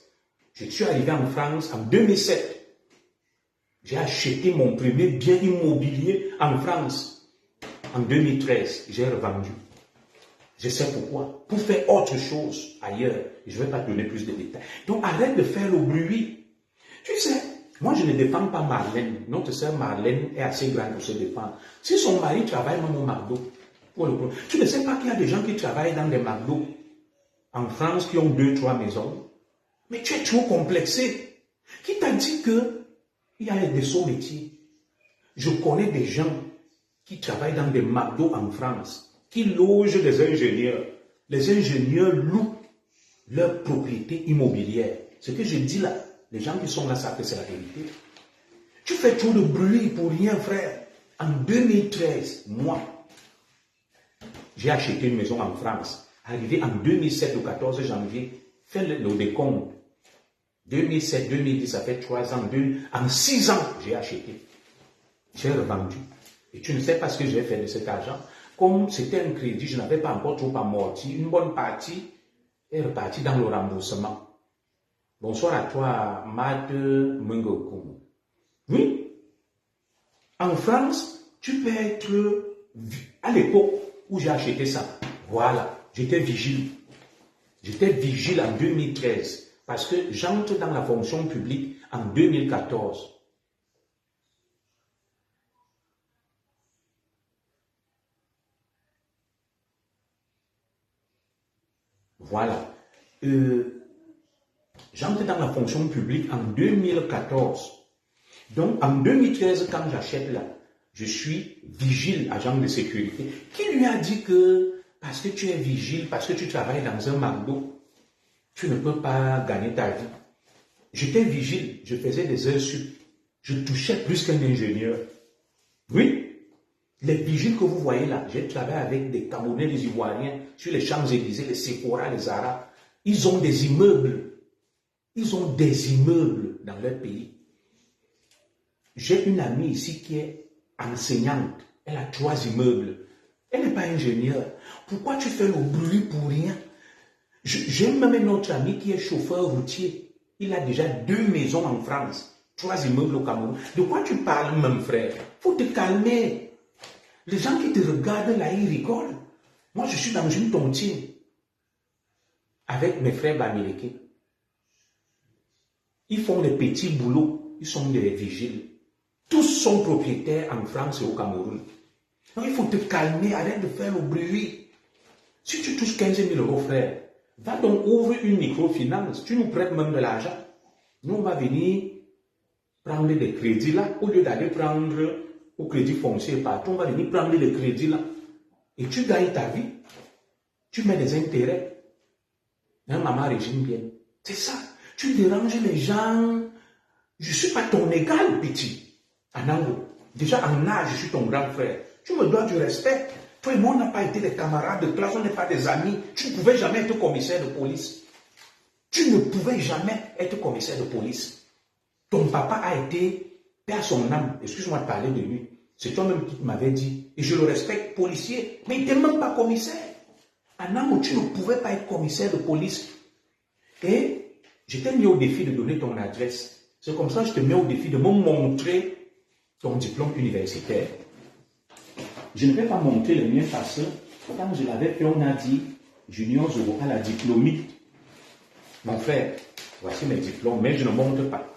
[SPEAKER 1] je suis arrivé en France en 2007. J'ai acheté mon premier bien immobilier en France. En 2013, j'ai revendu. Je sais pourquoi. Pour faire autre chose ailleurs. Je ne vais pas donner plus de détails. Donc arrête de faire le bruit. Tu sais, moi je ne défends pas Marlène. Notre sœur Marlène est assez grande pour se défendre. Si son mari travaille même au McDo, tu ne sais pas qu'il y a des gens qui travaillent dans des McDo en France qui ont 2-3 maisons. Mais tu es trop complexé. Qui t'a dit qu'il y a des sauts métiers? Je connais des gens qui travaillent dans des McDo en France, qui logent des ingénieurs. Les ingénieurs louent leur propriété immobilière. Ce que je dis là, les gens qui sont là savent que c'est la vérité. Tu fais trop de bruit pour rien, frère. En 2013, moi, j'ai acheté une maison en France. Arrivé en 2007, le 14 janvier, fais le décompte. 2007, 2010, ça fait 3 ans. En 6 ans, j'ai acheté. J'ai revendu. Et tu ne sais pas ce que j'ai fait de cet argent. Comme c'était un crédit, je n'avais pas encore trop amorti. Une bonne partie est repartie dans le remboursement. Bonsoir à toi, Mad Mungokum. Oui. En France, tu peux être... À l'époque où j'ai acheté ça, voilà, j'étais vigile. J'étais vigile en 2013 parce que j'entre dans la fonction publique en 2014. Voilà. J'entre dans la fonction publique en 2014. Donc, en 2013, quand j'achète là, je suis vigile, agent de sécurité. Qui lui a dit que parce que tu es vigile, parce que tu travailles dans un McDo, tu ne peux pas gagner ta vie? J'étais vigile, je faisais des heures sup. Je touchais plus qu'un ingénieur. Oui, les vigiles que vous voyez là, j'ai travaillé avec des Camerounais, des Ivoiriens, sur les Champs-Élysées, les Sephora, les Zara. Ils ont des immeubles. Ils ont des immeubles dans leur pays. J'ai une amie ici qui est enseignante. Elle a 3 immeubles. Elle n'est pas ingénieure. Pourquoi tu fais le bruit pour rien? J'ai même un autre ami qui est chauffeur routier. Il a déjà 2 maisons en France, 3 immeubles au Cameroun. De quoi tu parles, même frère? Faut te calmer. Les gens qui te regardent là, ils rigolent. Moi, je suis dans une tontine avec mes frères Bamileke. Ils font des petits boulots. Ils sont des vigiles. Tous sont propriétaires en France et au Cameroun. Donc, il faut te calmer. Arrête de faire le bruit. Si tu touches 15 000 euros, frère, va donc ouvrir une microfinance. Tu nous prêtes même de l'argent. Nous, on va venir prendre des crédits là. Au lieu d'aller prendre au crédit foncier partout, on va venir prendre les crédits là. Et tu gagnes ta vie. Tu mets des intérêts. Un maman régime bien. C'est ça. Tu déranges les gens. Je ne suis pas ton égal, petit. Anango. Déjà en âge, je suis ton grand frère. Tu me dois du respect. Toi et moi, on n'a pas été des camarades de classe, on n'est pas des amis. Tu ne pouvais jamais être commissaire de police. Tu ne pouvais jamais être commissaire de police. Ton papa a été, paix à son âme, excuse-moi de parler de lui. C'est toi-même qui m'avais dit. Et je le respecte, policier. Mais il n'était même pas commissaire. Anango, tu ne pouvais pas être commissaire de police. Et je t'ai mis au défi de donner ton adresse. C'est comme ça que je te mets au défi de me montrer ton diplôme universitaire. Je ne vais pas montrer le mien parce que quand je l'avais fait, on a dit Junior Zoro à la diplômique Mon frère, voici mes diplômes, mais je ne montre pas.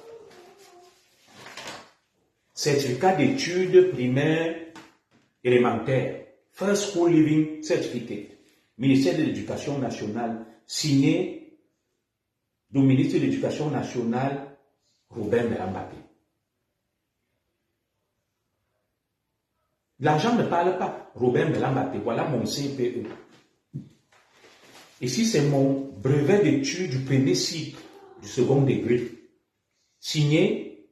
[SPEAKER 1] Certificat d'études primaires élémentaires, First School Living Certificate, ministère de l'Éducation nationale, signé du ministre de l'Éducation nationale, Robert Mbapé. L'argent ne parle pas. Robert Mbapé, voilà mon CPE. Ici, c'est mon brevet d'études du premier cycle, du second degré, signé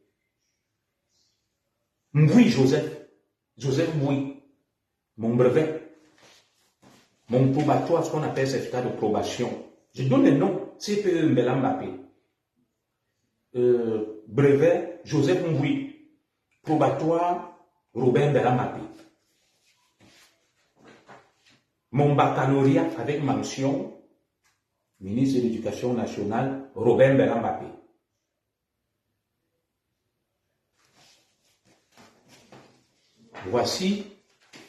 [SPEAKER 1] Mboui Joseph Mboui, mon brevet, mon probatoire, ce qu'on appelle certificat de probation. Je donne le nom, CPE Mbapé, brevet Joseph Mboui, probatoire Robert Mbapé. Mon baccalauréat avec mention, ministre de l'Éducation nationale, Robert Mbapé. Voici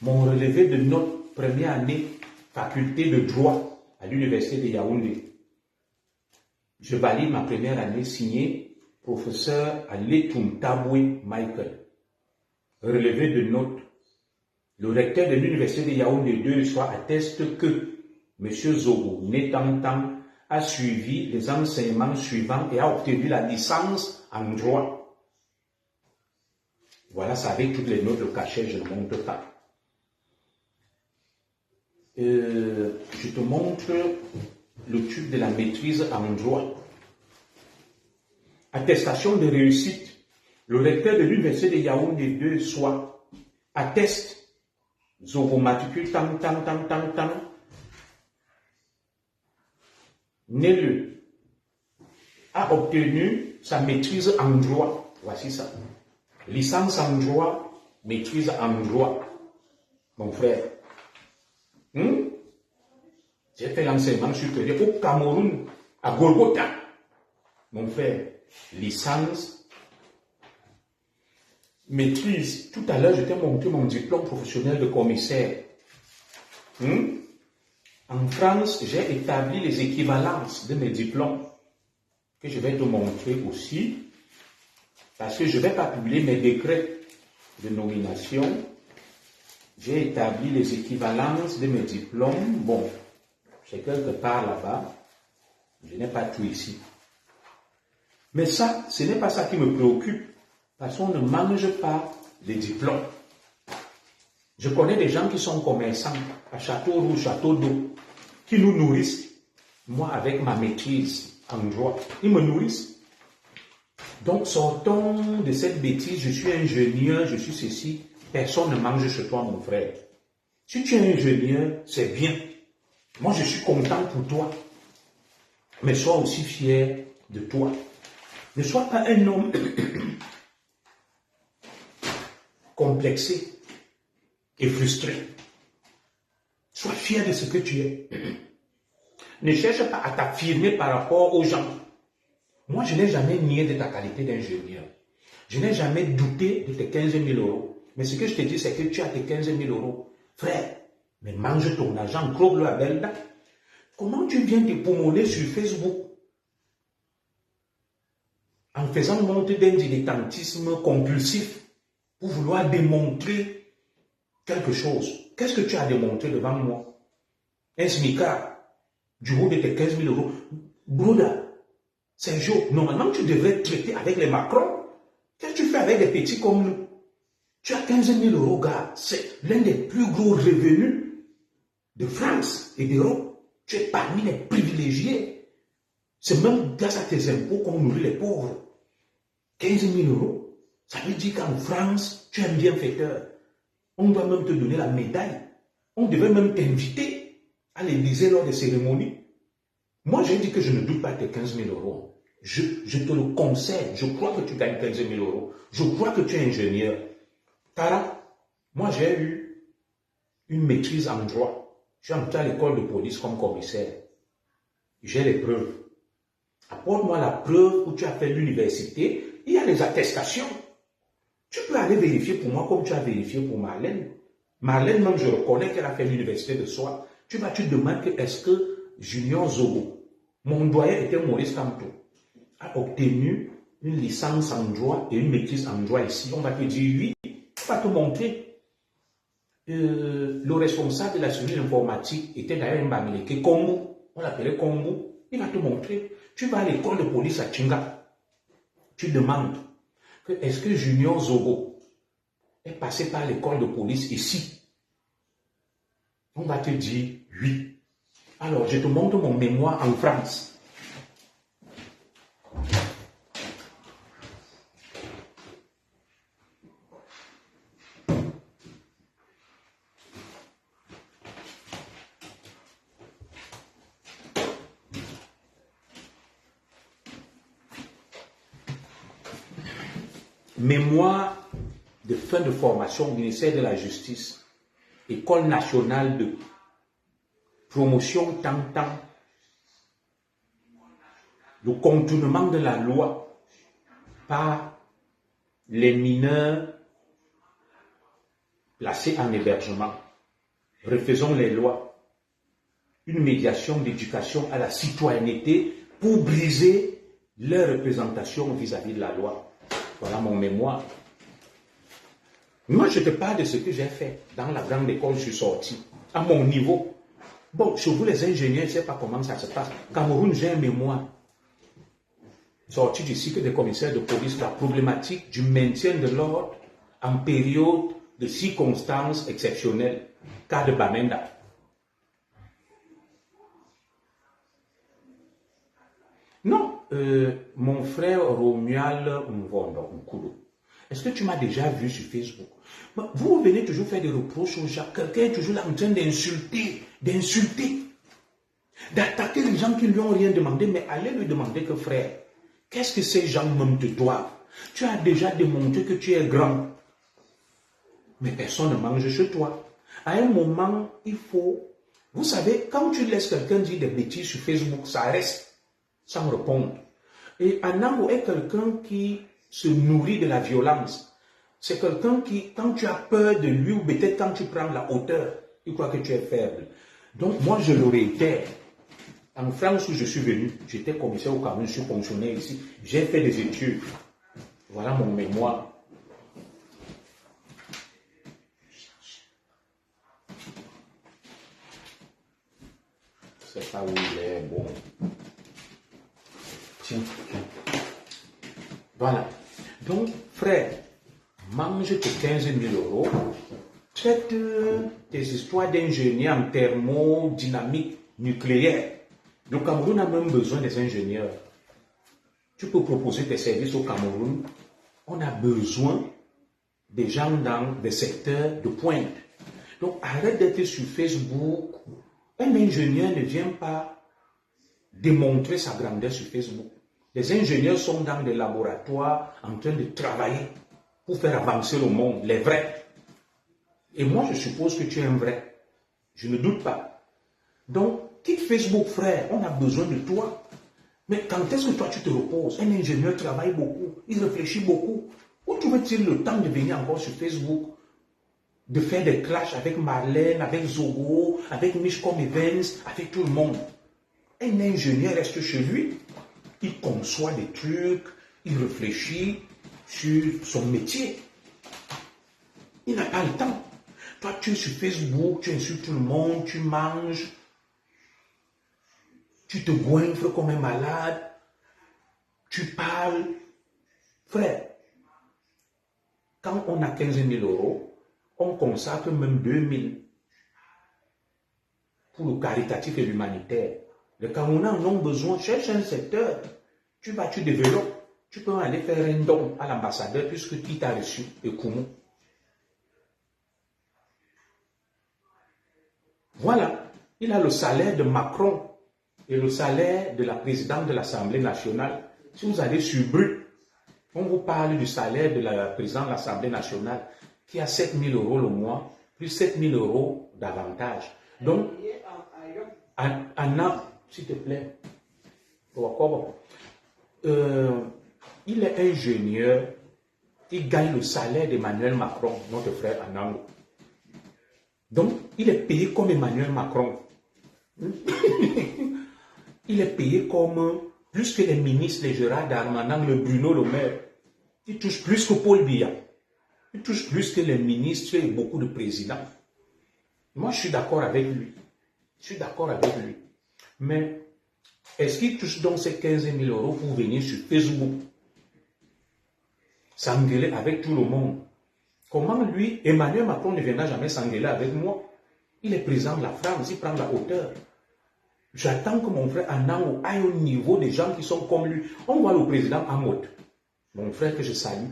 [SPEAKER 1] mon relevé de notes première année, faculté de droit à l'université de Yaoundé. Je valide ma première année signé professeur Aletum Taboué Michael. Relevé de notes. Le recteur de l'université de Yaoundé 2 soit atteste que M. Zogo, né Tam, a suivi les enseignements suivants et a obtenu la licence en droit. Voilà, ça avec toutes les notes, le cachet, je ne montre pas. Je te montre le tube de la maîtrise en droit. Attestation de réussite. Le recteur de l'université de Yaoundé 2 soit atteste Zogo matricule Tam. Né a obtenu sa maîtrise en droit. Voici ça. Licence en droit, maîtrise en droit. Mon frère. J'ai fait l'enseignement supérieur au Cameroun, à Golgotha. Mon frère, licence, maîtrise. Tout à l'heure, je t'ai montré mon diplôme professionnel de commissaire. En France, j'ai établi les équivalences de mes diplômes que je vais te montrer aussi parce que je ne vais pas publier mes décrets de nomination. J'ai établi les équivalences de mes diplômes. Bon, c'est quelque part là-bas. Je n'ai pas tout ici. Mais ça, ce n'est pas ça qui me préoccupe parce qu'on ne mange pas les diplômes. Je connais des gens qui sont commerçants à Château-Rouge, Château d'Eau, qui nous nourrissent. Moi, avec ma maîtrise en droit, ils me nourrissent. Donc, sortons de cette bêtise. Je suis ingénieur, je suis ceci. Personne ne mange chez toi, mon frère. Si tu es ingénieur, c'est bien. Moi, je suis content pour toi. Mais sois aussi fier de toi. Ne sois pas un homme complexé et frustré. Sois fier de ce que tu es. Ne cherche pas à t'affirmer par rapport aux gens. Moi, je n'ai jamais nié de ta qualité d'ingénieur. Je n'ai jamais douté de tes 15 000 euros. Mais ce que je te dis, c'est que tu as tes 15 000 euros. Frère, mais mange ton argent, croque-le à belle date. Comment tu viens te pommonner sur Facebook en faisant montre d'un dilettantisme compulsif pour vouloir démontrer quelque chose? Qu'est-ce que tu as démontré devant moi? Un smicard du haut de tes 15 000 euros. Broda, Sergio, normalement tu devrais traiter avec les Macron. Qu'est-ce que tu fais avec des petits comme nous? Tu as 15 000 euros, gars. C'est l'un des plus gros revenus de France et d'Europe. Tu es parmi les privilégiés. C'est même grâce à tes impôts qu'on nourrit les pauvres. 15 000 euros, ça veut dire qu'en France, tu es un bienfaiteur. On doit même te donner la médaille. On devait même t'inviter à l'Élysée lors des cérémonies. Moi, j'ai dit que je ne doute pas tes 15 000 euros. Je te le conseille. Je crois que tu gagnes 15 000 euros. Je crois que tu es ingénieur. Tara, moi, j'ai eu une maîtrise en droit. Je suis entré à l'école de police comme commissaire. J'ai les preuves. Apporte-moi la preuve où tu as fait l'université. Il y a les attestations. Tu peux aller vérifier pour moi comme tu as vérifié pour Marlène. Marlène, même, je reconnais qu'elle a fait l'université de soi. Tu te demandes que est-ce que Junior Zogo, Mon doyen était Maurice Kamto, a obtenu une licence en droit et une maîtrise en droit ici. On va te dire oui, on va te montrer. Le responsable de la cellule informatique était d'ailleurs un Bamileke, Kombo, on l'appelait Kombo. Il va te montrer. Tu vas à l'école de police à Chinga. Tu demandes que est-ce que Junior Zogo est passé par l'école de police ici? On va te dire oui. Alors, je te montre mon mémoire en France. Mémoire de fin de formation au ministère de la Justice, École nationale de promotion temps, le contournement de la loi par les mineurs placés en hébergement. Refaisons les lois. Une médiation d'éducation à la citoyenneté pour briser leur représentation vis-à-vis de la loi. Voilà mon mémoire. Moi, je te parle de ce que j'ai fait dans la grande école, je suis sorti, à mon niveau. Bon, chez vous, les ingénieurs, je ne sais pas comment ça se passe. Cameroun, j'ai un mémoire. Sorti du cycle des commissaires de police, la problématique du maintien de l'ordre en période de circonstances exceptionnelles. Cas de Bamenda. Non, mon frère Romuald Mvondo Nkudo. Est-ce que tu m'as déjà vu sur Facebook? Vous venez toujours faire des reproches aux gens. Quelqu'un est toujours là en train d'insulter, d'attaquer les gens qui ne lui ont rien demandé, mais allez lui demander que frère, qu'est-ce que ces gens même te doivent? Tu as déjà démontré que tu es grand. Mais personne ne mange chez toi. À un moment, il faut... Vous savez, quand tu laisses quelqu'un dire des bêtises sur Facebook, ça reste sans répondre. Et Anango est quelqu'un qui se nourrit de la violence. C'est quelqu'un qui, quand tu as peur de lui, ou peut-être quand tu prends la hauteur, il croit que tu es faible. Donc moi, je le réitère. En France où je suis venu, j'étais commissaire au Cameroun, je suis fonctionnaire ici, j'ai fait des études. Voilà mon mémoire. Je ne sais pas où il est, bon. Tiens. Voilà. Donc, frère, mange tes 15 000 €, traite tes histoires d'ingénieurs en thermodynamique nucléaire. Le Cameroun a même besoin des ingénieurs. Tu peux proposer tes services au Cameroun. On a besoin des gens dans des secteurs de pointe. Donc, arrête d'être sur Facebook. Un ingénieur ne vient pas démontrer sa grandeur sur Facebook. Les ingénieurs sont dans des laboratoires en train de travailler pour faire avancer le monde, les vrais. Et moi, je suppose que tu es un vrai. Je ne doute pas. Donc, quitte Facebook, frère, on a besoin de toi. Mais quand est-ce que toi, tu te reposes? Un ingénieur travaille beaucoup, il réfléchit beaucoup. Où trouve-t-il le temps de venir encore sur Facebook, de faire des clashs avec Marlène, avec Zogo, avec Mishcom Evans, avec tout le monde? Un ingénieur reste chez lui, il conçoit des trucs, il réfléchit sur son métier. Il n'a pas le temps. Toi, tu es sur Facebook, tu insultes tout le monde, tu manges, tu te goinfres comme un malade, tu parles. Frère, quand on a 15 000 €, on consacre même 2 000 pour le caritatif et l'humanitaire. Les Camerounais en ont besoin. Cherche un secteur. Tu développes. Tu peux aller faire un don à l'ambassadeur puisque qui t'a reçu et Koumou. Voilà. Il a le salaire de Macron et le salaire de la présidente de l'Assemblée nationale. Si vous allez sur Brut, on vous parle du salaire de la présidente de l'Assemblée nationale qui a 7 000 € le mois, plus 7 000 € d'avantage. Donc, Anna, s'il te plaît, il est ingénieur, il gagne le salaire d'Emmanuel Macron, notre frère Anango. Donc, il est payé comme Emmanuel Macron. Il est payé comme plus que les ministres, les Gérard Darmanin, le Bruno Le Maire. Il touche plus que Paul Biya. Il touche plus que les ministres et beaucoup de présidents. Moi, je suis d'accord avec lui. Je suis d'accord avec lui. Mais est-ce qu'il touche donc ces 15 000 € pour venir sur Facebook s'engueuler avec tout le monde? Comment lui, Emmanuel Macron, ne viendra jamais s'engueuler avec moi? Il est président de la France, il prend la hauteur. J'attends que mon frère Anango aille au niveau des gens qui sont comme lui. On voit le président Hamod, mon frère que je salue.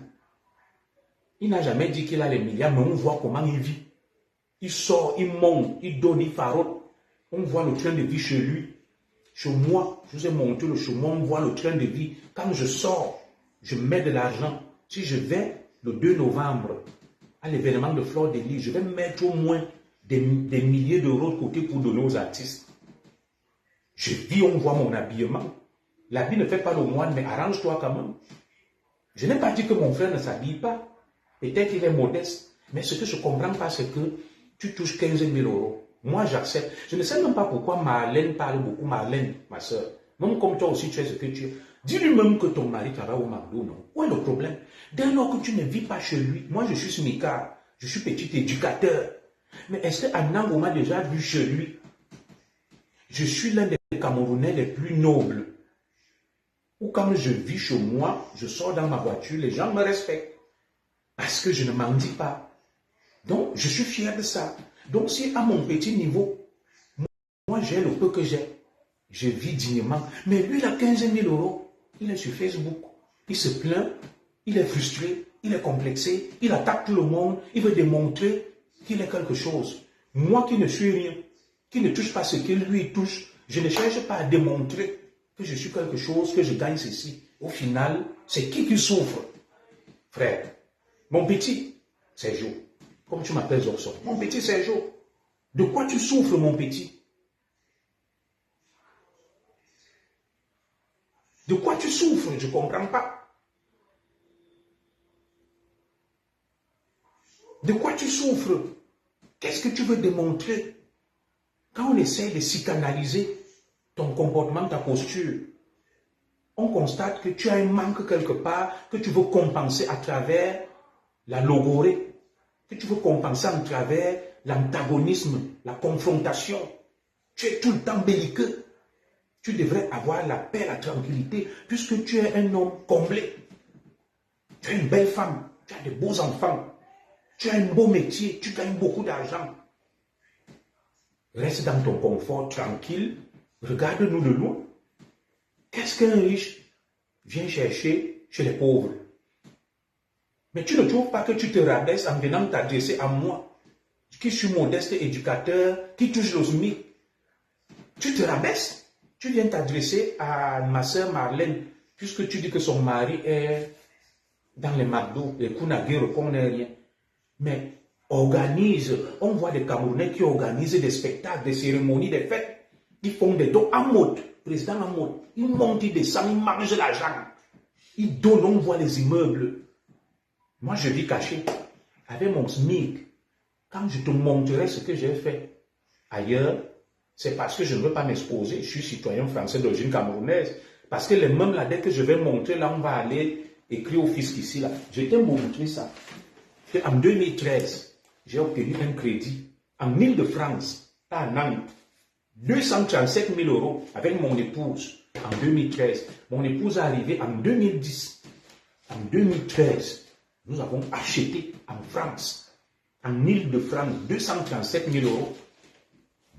[SPEAKER 1] Il n'a jamais dit qu'il a les milliards, mais on voit comment il vit. Il sort, il monte, il donne, il farote. On voit le train de vie chez lui. Chez moi, je vous ai montré le chemin, on voit le train de vie. Quand je sors, je mets de l'argent. Si je vais le 2 novembre à l'événement de Fleur de Lys, je vais mettre au moins des milliers d'euros de côté pour donner aux artistes. Je vis, on voit mon habillement. L'habit ne fait pas le moine, mais arrange-toi quand même. Je n'ai pas dit que mon frère ne s'habille pas. Peut-être qu'il est modeste. Mais ce que je ne comprends pas, c'est que tu touches 15 000 €. Moi, j'accepte. Je ne sais même pas pourquoi Marlène parle beaucoup. Marlène, ma soeur. Même comme toi aussi, tu es ce que tu es. Dis-lui même que ton mari travaille au McDo, non? Où est le problème? Dès lors que tu ne vis pas chez lui, moi je suis smicard, je suis petit éducateur. Mais est-ce que Anango m'a déjà vu chez lui? Je suis l'un des Camerounais les plus nobles. Ou quand je vis chez moi, je sors dans ma voiture, les gens me respectent. Parce que je ne m'en dis pas. Donc, je suis fier de ça. Donc, si à mon petit niveau, moi j'ai le peu que j'ai, je vis dignement. Mais lui, il a 15 000 €. Il est sur Facebook. Il se plaint. Il est frustré. Il est complexé. Il attaque tout le monde. Il veut démontrer qu'il est quelque chose. Moi qui ne suis rien, qui ne touche pas ce qu'il lui touche, je ne cherche pas à démontrer que je suis quelque chose, que je gagne ceci. Au final, c'est qui souffre? Frère, mon petit Sergio, comme tu m'appelles Zorson, mon petit Sergio, de quoi tu souffres, mon petit? De quoi tu souffres? Je ne comprends pas. De quoi tu souffres? Qu'est-ce que tu veux démontrer? Quand on essaie de psychanalyser ton comportement, ta posture, on constate que tu as un manque quelque part, que tu veux compenser à travers la logorée, que tu veux compenser à travers l'antagonisme, la confrontation. Tu es tout le temps belliqueux. Tu devrais avoir la paix, la tranquillité, puisque tu es un homme comblé. Tu as une belle femme, tu as de beaux enfants, tu as un beau métier, tu gagnes beaucoup d'argent. Reste dans ton confort tranquille, regarde-nous de loin. Qu'est-ce qu'un riche vient chercher chez les pauvres? Mais tu ne trouves pas que tu te rabaisses en venant t'adresser à moi, qui suis modeste éducateur, qui touche le SMIC? Tu te rabaisses? Tu viens t'adresser à ma soeur Marlène, puisque tu dis que son mari est dans les McDo, les Kunagir, qu'on n'est rien. Mais organise, on voit des Camerounais qui organisent des spectacles, des cérémonies, des fêtes. Ils font des dons à mode, président à mode. Ils montent, ils descendent, ils mangent l'argent. Ils donnent, on voit les immeubles. Moi, je vis caché. Avec mon SMIC, quand je te montrerai ce que j'ai fait ailleurs, c'est parce que je ne veux pas m'exposer. Je suis citoyen français d'origine camerounaise. Parce que les mêmes là, dès que je vais montrer, là, on va aller écrire au fisc ici, là. Je t'aime vous montrer ça. En 2013, j'ai obtenu un crédit en Île-de-France, pas à Nantes, 237 000 € avec mon épouse en 2013. Mon épouse est arrivée en 2010. En 2013, nous avons acheté en France, en Île-de-France, 237 000 €.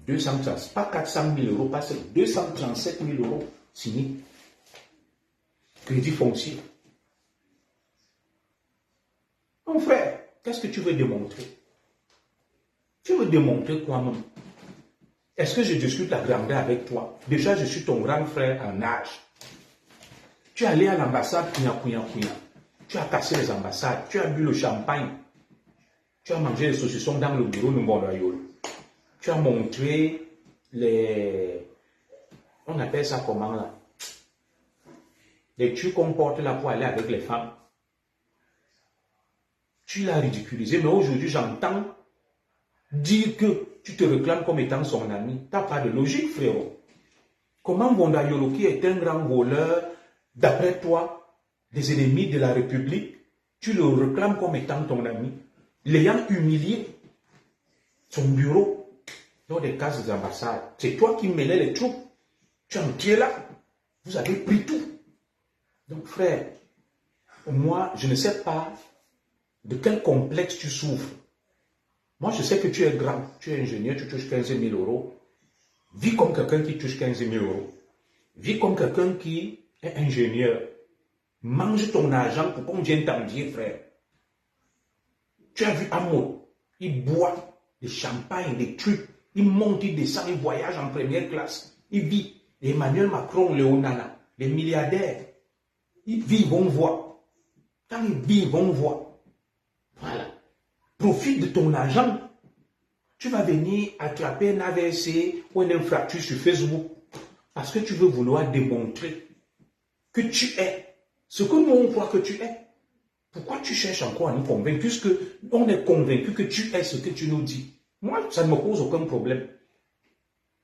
[SPEAKER 1] 230, pas 400 000 €, pas 237 000 € signé. Crédit foncier. Mon frère, qu'est-ce que tu veux démontrer? Tu veux démontrer quoi même? Est-ce que je discute la grandeur avec toi? Déjà, je suis ton grand frère en âge. Tu es allé à l'ambassade, tu as cassé les ambassades, tu as bu le champagne, tu as mangé les saucissons dans le bureau de Montréal. Tu as montré les... On appelle ça comment là? Les trucs qu'on porte là pour aller avec les femmes. Tu l'as ridiculisé, mais aujourd'hui j'entends dire que tu te réclames comme étant son ami. Tu n'as pas de logique, frérot. Comment Bondayolo, qui est un grand voleur, d'après toi, des ennemis de la République, tu le réclames comme étant ton ami, l'ayant humilié, son bureau, dans des cases des ambassades. C'est toi qui mêlais les troupes. Tu es là. Vous avez pris tout. Donc, frère, moi, je ne sais pas de quel complexe tu souffres. Moi, je sais que tu es grand, tu es ingénieur, tu touches 15 000 euros. Vis comme quelqu'un qui touche 15 000 euros. Vis comme quelqu'un qui est ingénieur. Mange ton argent pour qu'on vienne t'envier, frère. Tu as vu Amo, il boit des champagnes, des trucs. Il monte, il descend, il voyage en première classe. Il vit. Emmanuel Macron, Léonana, les milliardaires. Ils vivent, on voit. Quand ils vivent, on voit. Voilà. Profite de ton argent. Tu vas venir attraper un AVC ou une infraction sur Facebook parce que tu veux vouloir démontrer que tu es ce que nous on croit que tu es. Pourquoi tu cherches encore à nous convaincre puisque on est convaincu que tu es ce que tu nous dis? Moi, ça ne me pose aucun problème.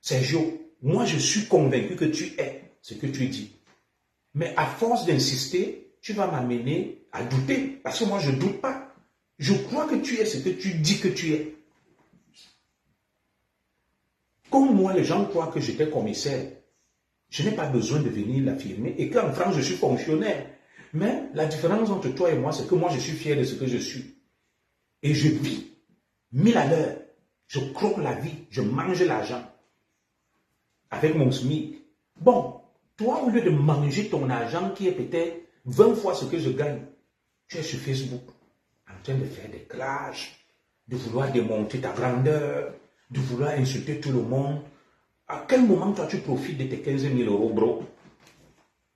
[SPEAKER 1] Sergio, moi je suis convaincu que tu es ce que tu dis. Mais à force d'insister, tu vas m'amener à douter. Parce que moi je ne doute pas. Je crois que tu es ce que tu dis que tu es. Comme moi, les gens croient que j'étais commissaire. Je n'ai pas besoin de venir l'affirmer. Et qu'en France, je suis fonctionnaire. Mais la différence entre toi et moi, c'est que moi, je suis fier de ce que je suis. Et je vis 1000 à l'heure. Je croque la vie. Je mange l'argent. Avec mon SMIC. Bon, toi, au lieu de manger ton argent qui est peut-être 20 fois ce que je gagne, tu es sur Facebook en train de faire des clashs, de vouloir démonter ta grandeur, de vouloir insulter tout le monde. À quel moment toi tu profites de tes 15 000 euros, bro?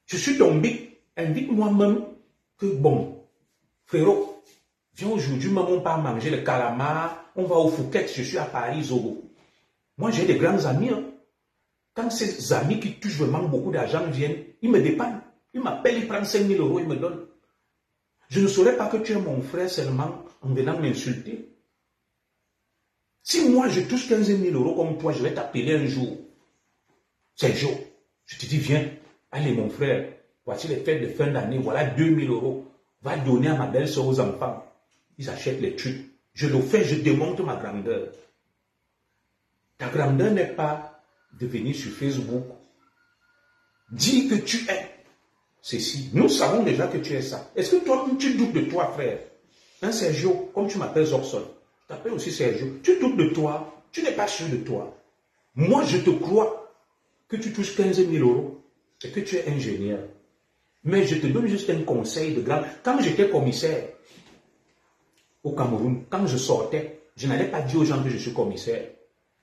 [SPEAKER 1] Je suis tombé, invite moi-même que bon, frérot, viens aujourd'hui, même on part manger le calamar, on va au Phuket, je suis à Paris, Zogo. Moi j'ai des grands amis. Hein. Quand ces amis qui touchent vraiment beaucoup d'argent viennent, ils me dépannent. Ils m'appellent, ils prennent 5 000 euros, ils me donnent. Je ne saurais pas que tu es mon frère seulement en venant m'insulter. Si moi je touche 15 000 euros comme toi, je vais t'appeler un jour. Sergio, je te dis, viens, allez mon frère, voici les fêtes de fin d'année, voilà 2 000 euros. Va donner à ma belle-soeur aux enfants. Ils achètent les trucs. Je le fais, je démonte ma grandeur. Ta grandeur n'est pas de venir sur Facebook. Dis que tu es ceci. Nous savons déjà que tu es ça. Est-ce que toi, tu doutes de toi, frère? Hein, Sergio, comme tu m'appelles Zorson, je t'appelle aussi Sergio. Tu doutes de toi. Tu n'es pas sûr de toi. Moi, je te crois que tu touches 15 000 euros et que tu es ingénieur. Mais je te donne juste un conseil de grand. Quand j'étais commissaire au Cameroun, quand je sortais, je n'allais pas dire aux gens que je suis commissaire.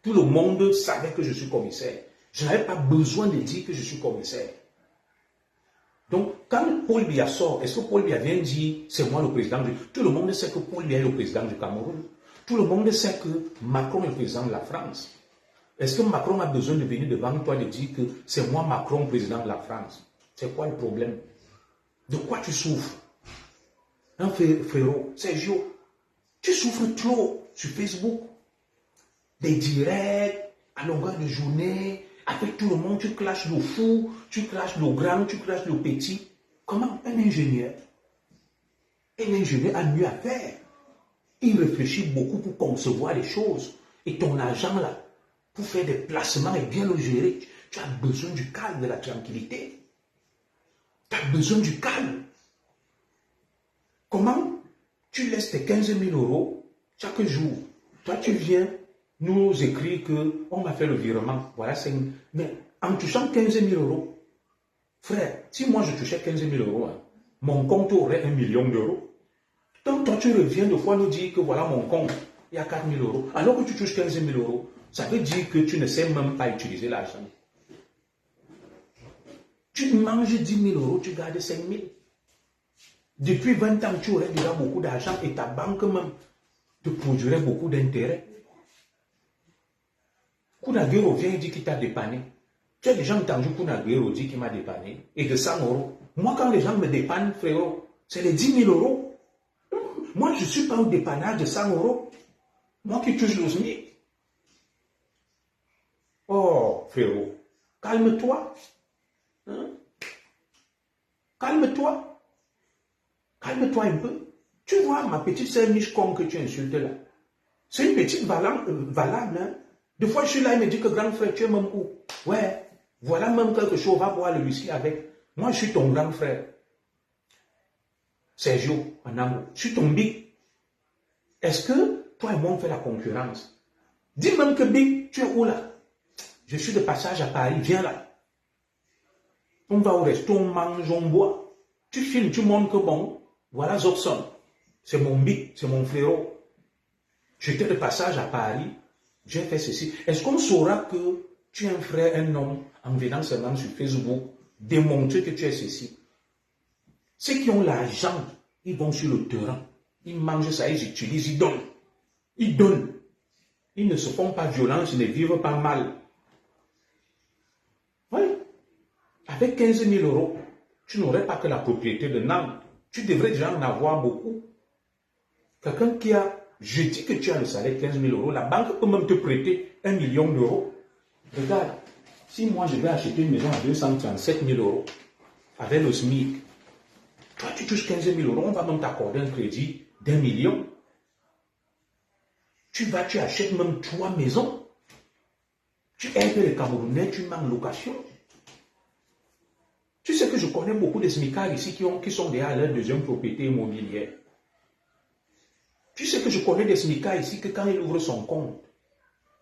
[SPEAKER 1] Tout le monde savait que je suis commissaire. Je n'avais pas besoin de dire que je suis commissaire. Donc, quand Paul Biya sort, est-ce que Paul Biya vient dire c'est moi le président du... Tout le monde sait que Paul Biya est le président du Cameroun. Tout le monde sait que Macron est le président de la France. Est-ce que Macron a besoin de venir devant toi et de dire que c'est moi Macron, président de la France? C'est quoi le problème? De quoi tu souffres? Un frérot, Sergio, tu souffres trop sur Facebook. Des directs, à longueur de journée, avec tout le monde, tu clashes le fou, tu clashes le grand, tu clashes le petit. Comment un ingénieur a mieux à faire. Il réfléchit beaucoup pour concevoir les choses. Et ton argent là, pour faire des placements et bien le gérer, tu as besoin du calme, de la tranquillité. Tu as besoin du calme. Comment tu laisses tes 15 000 euros chaque jour? Toi, tu viens nous écrire qu'on va faire le virement. Voilà, mais en touchant 15 000 euros, frère, si moi je touchais 15 000 euros, hein, mon compte aurait 1 million d'euros. Donc toi, tu reviens de fois nous dire que voilà mon compte, il y a 4 000 euros. Alors que tu touches 15 000 euros, ça veut dire que tu ne sais même pas utiliser l'argent. Tu manges 10 000 euros, tu gardes 5 000. Depuis 20 ans, tu aurais déjà beaucoup d'argent et ta banque même te produirait beaucoup d'intérêts. Kounaguero vient et dit qu'il t'a dépanné. Tu as déjà entendu Kounaguero dire qu'il m'a dépanné et de 100 euros. Moi, quand les gens me dépannent, frérot, c'est les 10 000 euros. Moi, je ne suis pas au dépannage de 100 euros. Moi qui touche le SMIC. Oh, frérot, Calme-toi. Hein? Calme-toi. Calme-toi un peu. Tu vois, ma petite sœur Michcom que tu insultes là, c'est une petite valable. Hein? Des fois, je suis là, il me dit que grand frère, tu es même où? Ouais, voilà même quelque chose, on va boire le whisky avec. Moi, je suis ton grand frère. Sergio, Anamo, je suis ton big. Est-ce que toi et moi, on fait la concurrence? Dis même que big, tu es où là? Je suis de passage à Paris, viens là. On va au resto, on mange, on boit. Tu filmes, tu montres que bon, voilà Zobson. C'est mon big, c'est mon frérot. J'étais de passage à Paris, j'ai fait ceci. Est-ce qu'on saura que tu es un frère, un homme, en venant seulement sur Facebook, démontrer que tu es ceci? Ceux qui ont l'argent, ils vont sur le terrain. Ils mangent ça, ils utilisent, ils donnent. Ils donnent. Ils ne se font pas violence, ils ne vivent pas mal. Oui. Avec 15 000 euros, tu n'aurais pas que la propriété de Nantes. Tu devrais déjà en avoir beaucoup. Quelqu'un qui a, je dis que tu as le salaire 15 000 euros, la banque peut même te prêter 1 million d'euros. Regarde, si moi je vais acheter une maison à 237 000 euros avec le SMIC, toi tu touches 15 000 euros, on va même t'accorder un crédit d'1 million. Tu achètes même 3 maisons. Tu aides les Camerounais, tu mets en location. Tu sais que je connais beaucoup de smicards ici qui sont déjà à leur deuxième propriété immobilière. Tu sais que je connais des smicards ici que quand il ouvre son compte,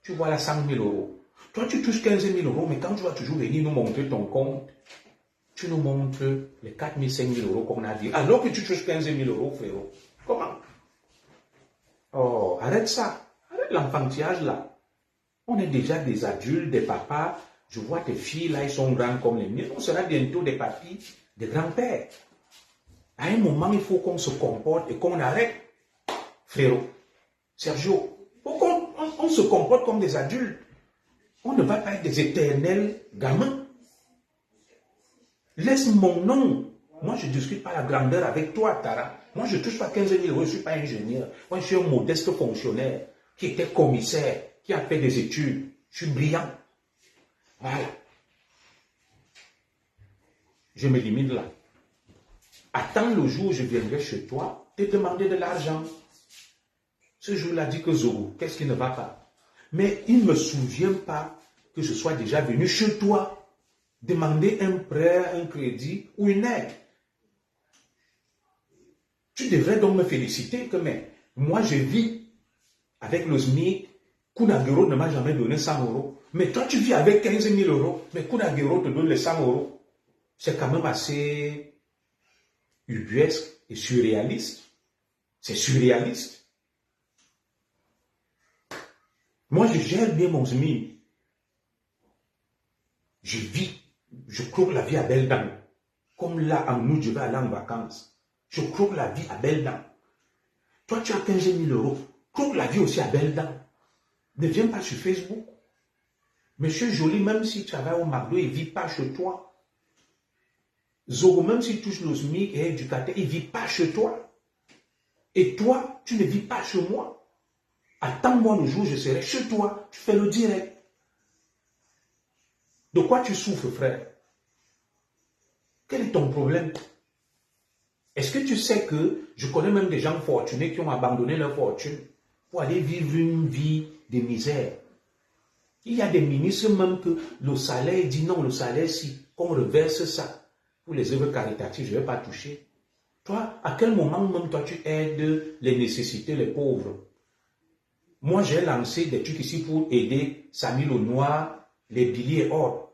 [SPEAKER 1] tu vois là 100 000 euros. Toi, tu touches 15 000 euros, mais quand tu vas toujours venir nous montrer ton compte, tu nous montres les 4 000, 5 000 euros qu'on a dit. Alors que tu touches 15 000 euros, frérot. Comment? Oh, arrête ça. Arrête l'enfantillage là. On est déjà des adultes, des papas. Je vois tes filles là, ils sont grands comme les miens. On sera bientôt des papis, des grands-pères. À un moment, il faut qu'on se comporte et qu'on arrête. Frérot, Sergio, faut qu'on se comporte comme des adultes. On ne va pas être des éternels gamins. Laisse mon nom. Moi, je ne discute pas la grandeur avec toi, Tara. Moi, je ne touche pas 15 000 euros, je ne suis pas ingénieur. Moi, je suis un modeste fonctionnaire qui était commissaire, qui a fait des études. Je suis brillant. Voilà. Je me limite là. Attends le jour où je viendrai chez toi te demander de l'argent. Ce jour-là, dit que Zogo, qu'est-ce qui ne va pas? Mais il ne me souvient pas que je sois déjà venu chez toi demander un prêt, un crédit ou une aide. Tu devrais donc me féliciter que moi je vis avec le SMIC, Kunagero ne m'a jamais donné 100 euros. Mais toi tu vis avec 15 000 euros, mais Kunagero te donne les 100 euros. C'est quand même assez ubuesque et surréaliste. C'est surréaliste. Moi, je gère bien mon SMIC. Je vis, je croque la vie à belles dents. Comme là, en août, je vais aller en vacances. Je croque la vie à belles dents. Toi, tu as 15 000 euros. Croque la vie aussi à belles dents. Ne viens pas sur Facebook. Monsieur Joly, même si tu travailles au McDo, il ne vit pas chez toi. Zogo, même s'il touche le SMIC et est éducateur, il ne vit pas chez toi. Et toi, tu ne vis pas chez moi. Attends-moi le jour où je serai chez toi. Tu fais le direct. De quoi tu souffres, frère? Quel est ton problème? Est-ce que tu sais que je connais même des gens fortunés qui ont abandonné leur fortune pour aller vivre une vie de misère? Il y a des ministres même que le salaire dit non, le salaire si, qu'on reverse ça pour les œuvres caritatives, je ne vais pas toucher. Toi, à quel moment même toi tu aides les nécessités, les pauvres? Moi, j'ai lancé des trucs ici pour aider Samy le Noir, les billets or.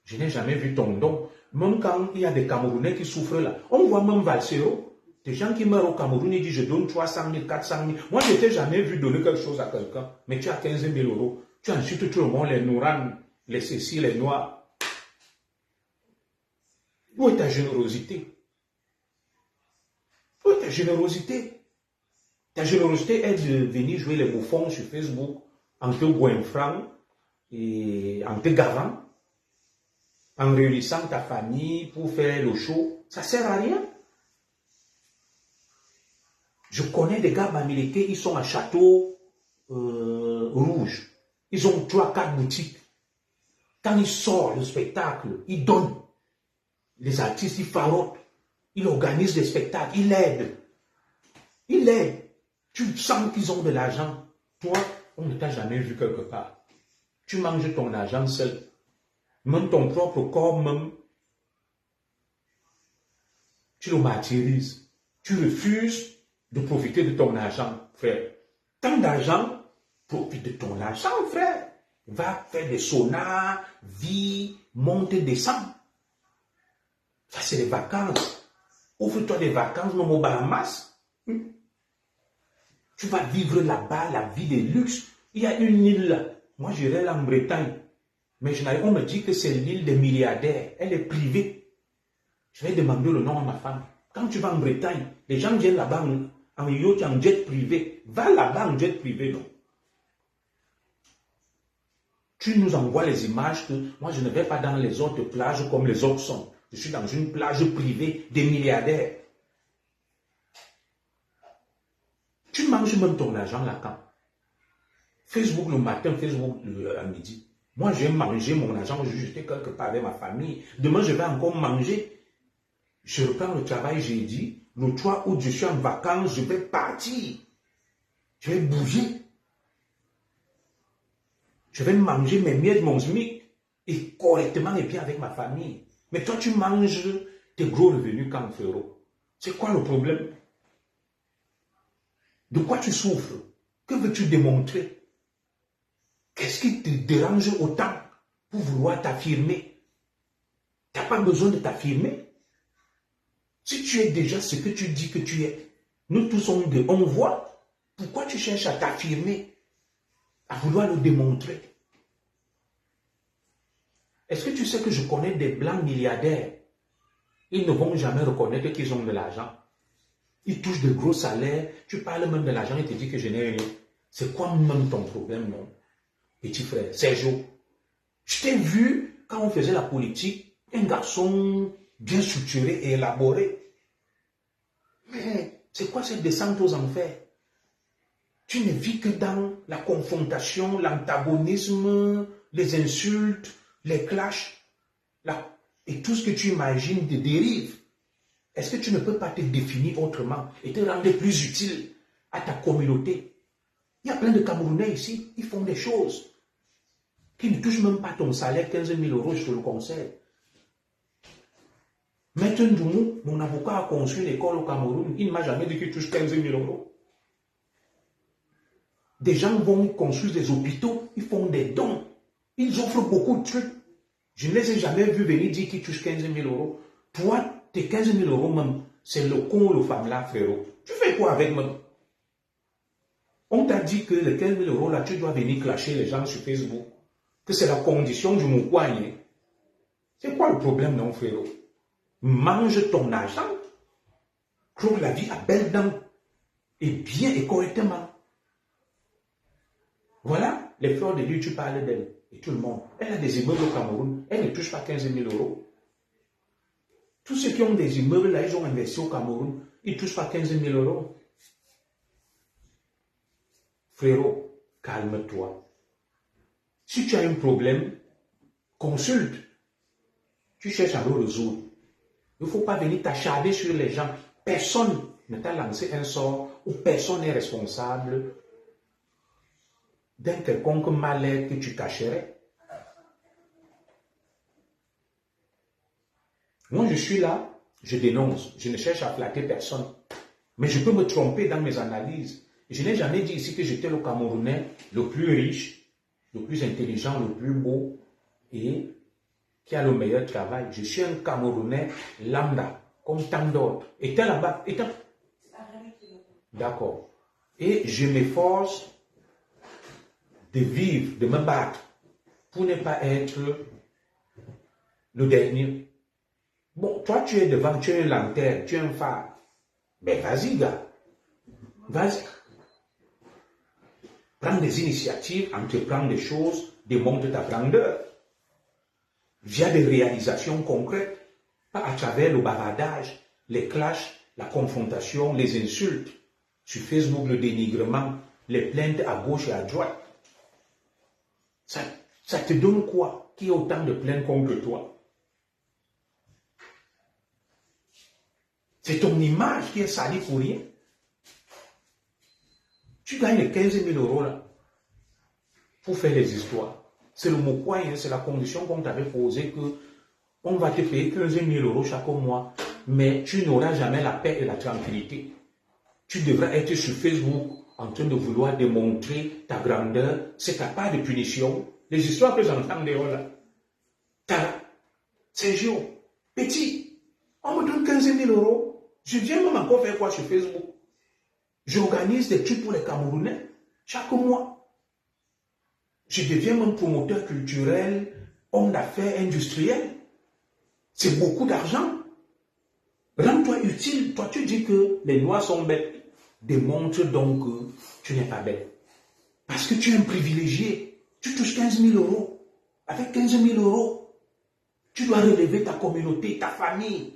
[SPEAKER 1] Je n'ai jamais vu ton don. Même quand il y a des Camerounais qui souffrent là, on voit même Valsero, des gens qui meurent au Cameroun, ils disent je donne 300 000, 400 000. Moi, je ne t'ai jamais vu donner quelque chose à quelqu'un, mais tu as 15 000 euros. Tu insultes tout le monde, les Nourans, les Cécile, les Noirs. Où est ta générosité? Où est ta générosité? Ta générosité est de venir jouer les bouffons sur Facebook en te goinfrant et en te gavant, en réunissant ta famille pour faire le show. Ça ne sert à rien. Je connais des gars bamilekés, ils sont à Château Rouge. Ils ont 3-4 boutiques. Quand il sort le spectacle, il donne. Les artistes, ils farotent. Il organise des spectacles. Il aide. Il aide. Tu sens qu'ils ont de l'argent. Toi, on ne t'a jamais vu quelque part. Tu manges ton argent seul. Même ton propre corps, même, tu le martyrises. Tu refuses de profiter de ton argent, frère. Tant d'argent, profite de ton argent, frère. Va faire des saunas, vis, monte, descend. Ça, c'est les vacances. Ouvre-toi des vacances, même aux Bahamas. Tu vas vivre là-bas, la vie de luxe. Il y a une île là. Moi, j'irai là en Bretagne. Mais on me dit que c'est l'île des milliardaires. Elle est privée. Je vais demander le nom à ma femme. Quand tu vas en Bretagne, les gens viennent là-bas en yacht, en jet privé. Va là-bas en jet privé, non? Tu nous envoies les images que moi, je ne vais pas dans les autres plages comme les autres sont. Je suis dans une plage privée des milliardaires. Tu manges même ton argent là quand? Facebook le matin, Facebook à midi. Moi, je vais manger mon argent, je vais jeter quelque part avec ma famille. Demain, je vais encore manger. Je reprends le travail jeudi. Le 3 août, je suis en vacances, je vais partir. Je vais bouger. Je vais manger mes miettes, mon SMIC, et correctement et bien avec ma famille. Mais toi, tu manges tes gros revenus quand, frérot. C'est quoi le problème? De quoi tu souffres? Que veux-tu démontrer? Qu'est-ce qui te dérange autant pour vouloir t'affirmer? Tu n'as pas besoin de t'affirmer. Si tu es déjà ce que tu dis que tu es, nous tous on voit. Pourquoi tu cherches à t'affirmer, à vouloir le démontrer? Est-ce que tu sais que je connais des blancs milliardaires? Ils ne vont jamais reconnaître qu'ils ont de l'argent. Ils touchent de gros salaires. Tu parles même de l'argent et te dis que je n'ai rien. C'est quoi même ton problème, non? Petit frère, Sergio, je t'ai vu quand on faisait la politique, un garçon bien structuré et élaboré. Mais c'est quoi cette descente aux enfers? Tu ne vis que dans la confrontation, l'antagonisme, les insultes, les clashs, et tout ce que tu imagines de dérive. Est-ce que tu ne peux pas te définir autrement et te rendre plus utile à ta communauté? Il y a plein de Camerounais ici, ils font des choses qui ne touchent même pas ton salaire, 15 000 euros, je te le conseille. Maître Ndoumou, mon avocat a construit l'école au Cameroun, il ne m'a jamais dit qu'il touche 15 000 euros. Des gens vont construire des hôpitaux, ils font des dons, ils offrent beaucoup de trucs. Je ne les ai jamais vus venir dire qu'ils touchent 15 000 euros. Toi, tes 15 000 euros même, c'est le con ou le femme là, frérot. Tu fais quoi avec même? On t'a dit que les 15 000 euros là, tu dois venir clasher les gens sur Facebook. Que c'est la condition du moukouagne. C'est quoi le problème, non, frérot? Mange ton argent, croque la vie à belles dents, et bien et correctement. Voilà, les fleurs de lui, tu parles d'elle, et tout le monde. Elle a des immeubles au Cameroun, elle ne touche pas 15 000 euros. Tous ceux qui ont des immeubles là, ils ont investi au Cameroun, ils ne touchent pas 15 000 euros. Frérot, calme-toi. Si tu as un problème, consulte. Tu cherches à le résoudre. Il ne faut pas venir t'acharner sur les gens. Personne ne t'a lancé un sort ou personne n'est responsable d'un quelconque malheur que tu cacherais. Moi, je suis là, je dénonce. Je ne cherche à flatter personne. Mais je peux me tromper dans mes analyses. Je n'ai jamais dit ici que j'étais le Camerounais le plus riche, le plus intelligent, le plus beau et qui a le meilleur travail. Je suis un Camerounais lambda, comme tant d'autres. Et t'es là-bas. D'accord. Et je m'efforce de vivre, de me battre pour ne pas être le dernier. Bon, toi tu es devant, tu es une lanterne, tu es un phare. Ben vas-y, gars. Vas-y. Prends des initiatives, entreprends des choses, démontre ta grandeur. Via des réalisations concrètes, pas à travers le bavardage, les clashs, la confrontation, les insultes, sur Facebook le dénigrement, les plaintes à gauche et à droite. Ça Ça te donne quoi qui a autant de plaintes contre toi? C'est ton image qui est salie pour rien. Tu gagnes les 15 000 euros là pour faire les histoires. C'est le mot quoi, hein, c'est la condition qu'on t'avait posée que on va te payer 15 000 euros chaque mois, mais tu n'auras jamais la paix et la tranquillité. Tu devras être sur Facebook en train de vouloir démontrer ta grandeur, c'est ta part de punition. Les histoires que j'entends dehors là. Sergio, petit, on me donne 15 000 euros. Je viens même encore faire quoi sur Facebook? J'organise des trucs pour les Camerounais chaque mois. Je deviens même promoteur culturel, homme d'affaires industriel. C'est beaucoup d'argent. Rends-toi utile. Toi, tu dis que les Noirs sont bêtes. Démontre donc que tu n'es pas bête. Parce que tu es un privilégié. Tu touches 15 000 euros. Avec 15 000 euros, tu dois relever ta communauté, ta famille.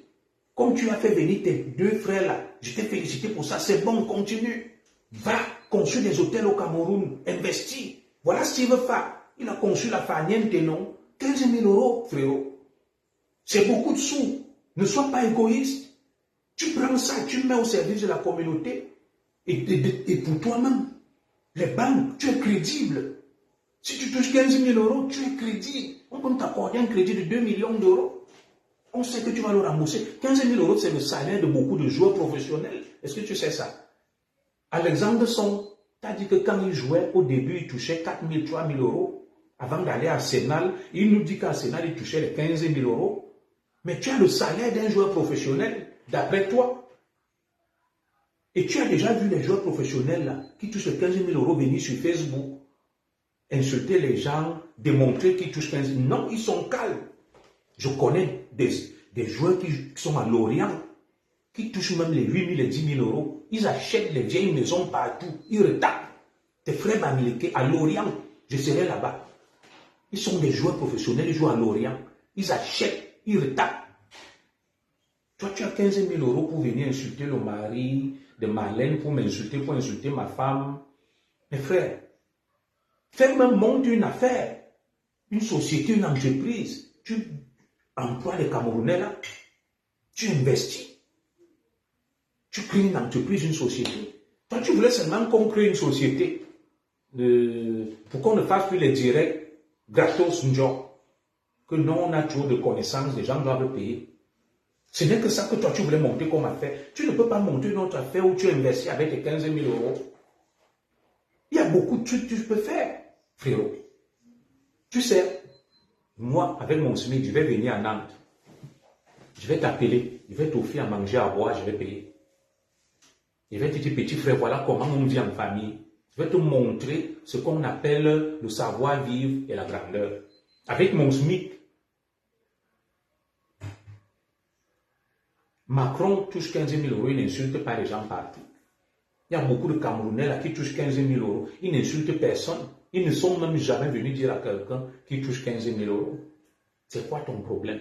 [SPEAKER 1] Comme tu as fait venir tes deux frères là, je t'ai félicité pour ça, c'est bon, continue. Va construire des hôtels au Cameroun, investis. Voilà ce qu'il veut faire. Il a conçu la Fanienne Ténon, 15 000 euros, frérot. C'est beaucoup de sous. Ne sois pas égoïste. Tu prends ça, tu le mets au service de la communauté et pour toi-même. Les banques, tu es crédible. Si tu touches 15 000 euros, tu es crédible. On peut t'accorder un crédit de 2 millions d'euros. On sait que tu vas le rembourser. 15 000 euros, c'est le salaire de beaucoup de joueurs professionnels. Est-ce que tu sais ça? Alexandre Song t'a dit que quand il jouait, au début, il touchait 4 000, 3 000 euros. Avant d'aller à Arsenal, il nous dit qu'à Arsenal, il touchait les 15 000 euros. Mais tu as le salaire d'un joueur professionnel, d'après toi. Et tu as déjà vu les joueurs professionnels là, qui touchent les 15 000 euros venir sur Facebook, insulter les gens, démontrer qu'ils touchent 15 000. Non, ils sont calmes. Je connais des joueurs qui sont à Lorient, qui touchent même les 8 000 et 10 000 euros. Ils achètent les vieilles maisons partout. Ils retapent. Tes frères Bamileke à Lorient, je serai là-bas. Ils sont des joueurs professionnels, ils jouent à Lorient. Ils achètent, ils retapent. Toi, tu as 15 000 euros pour venir insulter le mari de Marlène, pour insulter ma femme. Mes frères, fais même monter une affaire, une société, une entreprise. Tu emploies les Camerounais là, tu investis. Tu crées une entreprise, une société. Toi, tu voulais seulement qu'on crée une société pour qu'on ne fasse plus les directs gratos, que non, on a trop de connaissances, les gens doivent payer. Ce n'est que ça que toi, tu voulais monter comme affaire. Tu ne peux pas monter une autre affaire où tu investis avec tes 15 000 euros. Il y a beaucoup de trucs que tu peux faire, frérot. Tu sais, moi, avec mon SMIC, je vais venir à Nantes. Je vais t'appeler, je vais t'offrir à manger, à boire, je vais payer. Je vais te dire, petit frère, voilà comment on vit en famille. Je vais te montrer ce qu'on appelle le savoir-vivre et la grandeur. Avec mon SMIC, Macron touche 15 000 euros, il n'insulte pas les gens partout. Il y a beaucoup de Camerounais là qui touchent 15 000 euros. Ils n'insultent personne. Ils ne sont même jamais venus dire à quelqu'un qui touche 15 000 euros. C'est quoi ton problème?